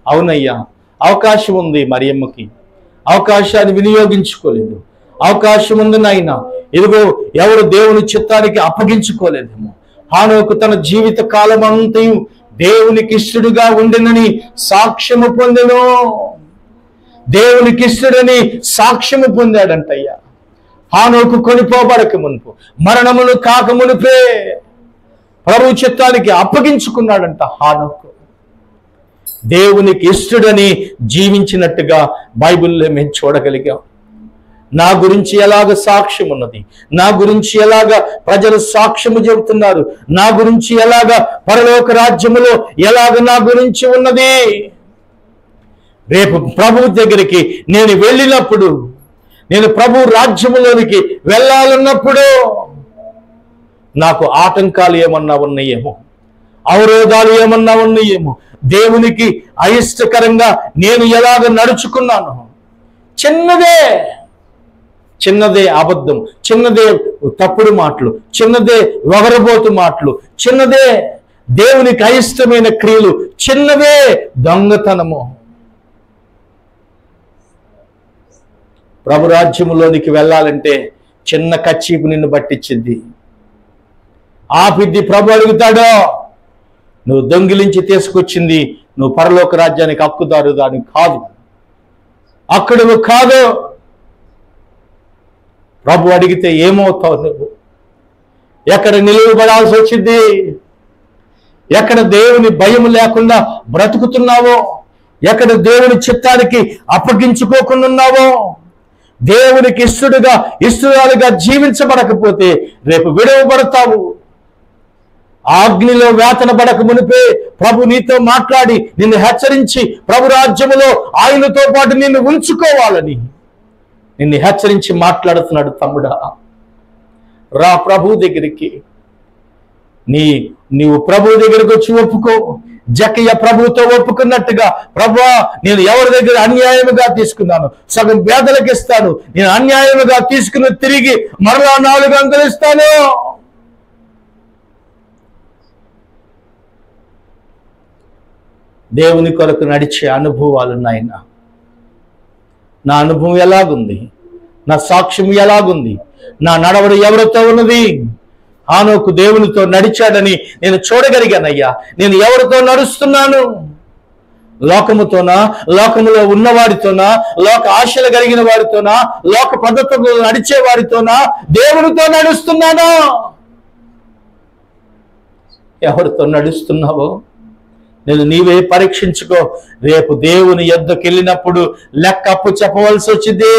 అవునయ్యా, అవకాశం ఉంది మరియమ్మకి, అవకాశాన్ని వినియోగించుకోలేదు. అవకాశం ఉంది నాయన, ఇదిగో ఎవరు దేవుని చిత్తానికి అప్పగించుకోలేదేమో. హానోకు తన జీవిత కాలం అంతయు దేవునికి ఇష్టడుగా ఉండినని సాక్ష్యము పొందెను. దేవునికి ఇష్టడని సాక్ష్యము పొందాడంటయ్యా. హానోకు కొనిపోబడక మునుపు, మరణమును కాక మునిపే ప్రభు చిత్తానికి అప్పగించుకున్నాడంట హానోకు. దేవునికి ఇష్టడని జీవించినట్టుగా బైబిల్లో మేము చూడగలిగాం. నా గురించి ఎలాగ సాక్ష్యం ఉన్నది, నా గురించి ఎలాగ ప్రజలు సాక్ష్యము చెబుతున్నారు, నా గురించి ఎలాగ పరలోక రాజ్యములో ఎలాగ నా గురించి ఉన్నది. రేపు ప్రభు దగ్గరికి నేను వెళ్ళినప్పుడు, నేను ప్రభు రాజ్యములోనికి వెళ్ళాలన్నప్పుడు నాకు ఆటంకాలు ఏమన్నా ఉన్నాయేమో, అవరోధాలు ఏమన్నా ఉన్నాయేమో, దేవునికి అయిష్టకరంగా నేను ఎలాగ నడుచుకున్నాను, చిన్నదే అబద్ధం, చిన్నదే తప్పుడు మాటలు, చిన్నదే వగరబోతు మాటలు, చిన్నదే దేవునికి అయిష్టమైన క్రియలు, చిన్నదే దొంగతనము. ప్రభు రాజ్యములోనికి వెళ్ళాలంటే చిన్న కచ్చీపు నిన్ను పట్టించింది. ఆపిద్ది ప్రభు అడుగుతాడో, నువ్వు దొంగిలించి తీసుకొచ్చింది నువ్వు పరలోక రాజ్యానికి హక్కుదారు దానికి కాదు, అక్కడ నువ్వు కాదు. ప్రభు అడిగితే ఏమవుతావు నువ్వు? ఎక్కడ నిలువబడాల్సి వచ్చింది? ఎక్కడ దేవుని భయం లేకుండా బ్రతుకుతున్నావో, ఎక్కడ దేవుని చిత్తానికి అప్పగించుకోకుండా ఉన్నావో, దేవునికి ఇష్టరాలుగా జీవించబడకపోతే రేపు విడవబడతావు. ఆగ్నిలో వేతన పడక మునిపే ప్రభు నీతో మాట్లాడి నిన్ను హెచ్చరించి ప్రభు రాజ్యములో ఆయనతో పాటు నిన్ను ఉంచుకోవాలని నిన్ను హెచ్చరించి మాట్లాడుతున్నాడు. తమ్ముడా, రా ప్రభు దగ్గరికి. నీవు ప్రభు దగ్గరికి వచ్చి ఒప్పుకో. జక్కయ్య ప్రభుతో ఒప్పుకున్నట్టుగా, ప్రభువా నేను ఎవరి దగ్గర అన్యాయముగా తీసుకున్నాను సగం పేదలకు ఇస్తాను, నేను అన్యాయముగా తీసుకుని తిరిగి మరలా 400 ఇస్తాను. దేవుని కొరకు నడిచే అనుభవాలు నాయన. నా అనుభవం ఎలాగుంది, నా సాక్ష్యం ఎలాగుంది, నా నడవడి ఎవరితో ఉన్నది? హానోకు దేవునితో నడిచాడని నేను చూడగలిగానయ్యా. నేను ఎవరితో నడుస్తున్నాను? లోకముతోనా, లోకములో ఉన్నవాడితోనా, లోక ఆశలు కలిగిన వాడితోనా, లోక పద్ధతుల్లో నడిచే వాడితోనా, దేవునితో నడుస్తున్నానా? ఎవరితో నడుస్తున్నావో నేను నీవే పరీక్షించుకో. రేపు దేవుని యొద్దకు వెళ్ళినప్పుడు లెక్క అప్పు చెప్పవలసి వచ్చింది.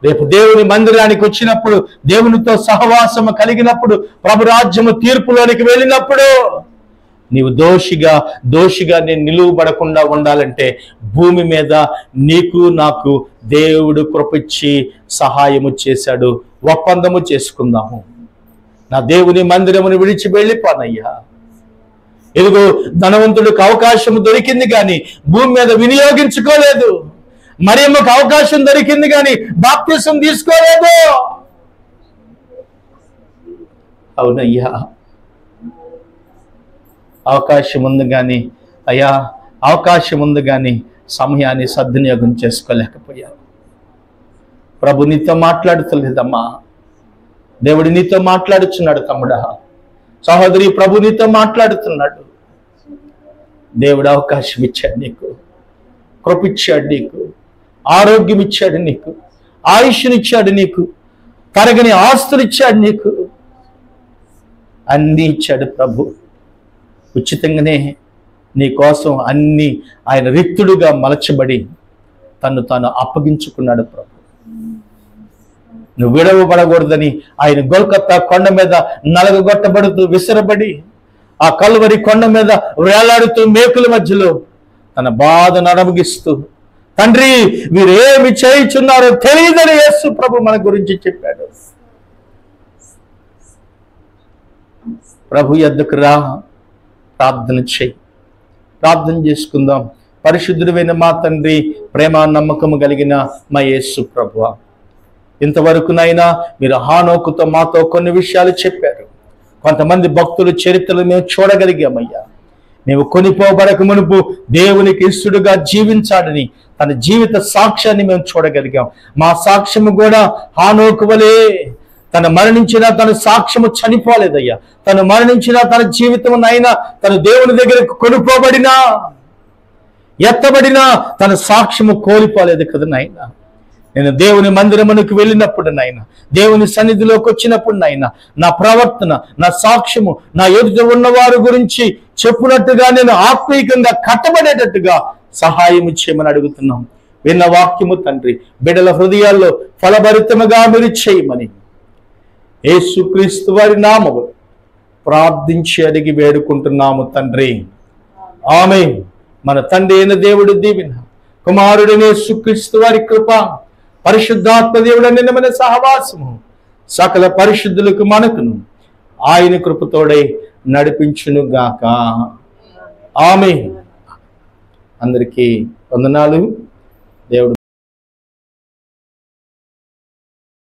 రేపు దేవుని మందిరానికి వచ్చినప్పుడు, దేవునితో సహవాసము కలిగినప్పుడు, ప్రభు రాజ్యము తీర్పులోనికి వెళ్ళినప్పుడు నీవు దోషిగా నేను నిలువబడకుండా ఉండాలంటే భూమి మీద నీకు నాకు దేవుడు కృపిచ్చి సహాయము చేశాడు. ఒప్పందము చేసుకుందాము. నా దేవుని మందిరమును విడిచి వెళ్ళిపోనయ్యా. ఇదిగో ధనవంతుడికి అవకాశం దొరికింది కానీ భూమి మీద వినియోగించుకోలేదు. మరియమ్మకు అవకాశం దొరికింది కానీ బాప్తిసం తీసుకోలేదు. అవునయ్యా, అవకాశం ఉంది కానీ అవకాశం ఉంది కానీ సమయాన్ని సద్వినియోగం చేసుకోలేకపోయావు. ప్రభు నీతో మాట్లాడుతలేదమ్మా. దేవుడు నీతో మాట్లాడుచున్నాడు. తమ్ముడా, సహోదరి, ప్రభు నీతో మాట్లాడుతున్నాడు. దేవుడు అవకాశం ఇచ్చాడు నీకు, కృపిచ్చాడు నీకు, ఆరోగ్యం ఇచ్చాడు నీకు, ఆయుష్నిచ్చాడు నీకు, తరగని ఆస్తులు ఇచ్చాడు నీకు, అన్నీ ఇచ్చాడు ప్రభు. ఉచితంగానే నీ కోసం అన్ని ఆయన రిక్తుడుగా మలచబడి తను తాను అప్పగించుకున్నాడు ప్రభు. నువ్వు విడవబడకూడదని ఆయన గొల్కత్తా కొండ మీద నలగగొట్టబడుతూ విసరబడి ఆ కల్వరి కొండ మీద వేలాడుతూ మేకుల మధ్యలో తన బాధను అనుభవిస్తూ, తండ్రి వీరేమి చేయుచున్నారో తెలియదని యేసు ప్రభు మన గురించి చెప్పాడు. ప్రభు యొద్దకు రా, ప్రార్థన చేయి, ప్రార్థన చేసుకుందాం. పరిశుద్ధుడైన మా తండ్రి, ప్రేమ నమ్మకము కలిగిన మా యేసు ప్రభువా, ఇంతవరకునైనా మీరు హానోకుతో మాతో కొన్ని విషయాలు చెప్పారు. కొంతమంది భక్తుల చరిత్రలు మేము చూడగలిగామయ్యా. మేము కొనిపోబడక మునుపు దేవునికి ఇష్టడుగా జీవించాడని తన జీవిత సాక్ష్యాన్ని మేము చూడగలిగాం. మా సాక్ష్యము కూడా హానోకు వలే తను మరణించినా తన సాక్ష్యము చనిపోలేదయ్యా. తను మరణించినా తన జీవితమునైనా తను దేవుని దగ్గరకు కొనుక్కోబడినా ఎత్తబడినా తన సాక్ష్యము కోల్పోలేదు కదా నాయన. నేను దేవుని మందిరమునకు వెళ్ళినప్పుడు నాయన, దేవుని సన్నిధిలోకి వచ్చినప్పుడు నాయన, నా ప్రవర్తన, నా సాక్ష్యము, నా ఎదుట ఉన్నవారి గురించి చెప్పినట్టుగా నేను ఆత్మీయంగా కట్టబడేటట్టుగా సహాయం చేయమని అడుగుతున్నాం. విన్న వాక్యము తండ్రి బిడ్డల హృదయాల్లో ఫలభరితముగా మీరు చేయమని యేసుక్రీస్తు వారి నామము ప్రార్థించి అడిగి వేడుకుంటున్నాము తండ్రి. ఆమేన్. మన తండ్రి అయిన దేవుడి దీవెన, కుమారుడైన యేసుక్రీస్తు వారి కృప, పరిశుద్ధాత్మ దేవుడైన మన సహవాసము సకల పరిశుద్ధులకు మనకును ఆయన కృపతోడై నడిపించును గాక. ఆమేన్. అందరికీ వందనాలు. దేవుడు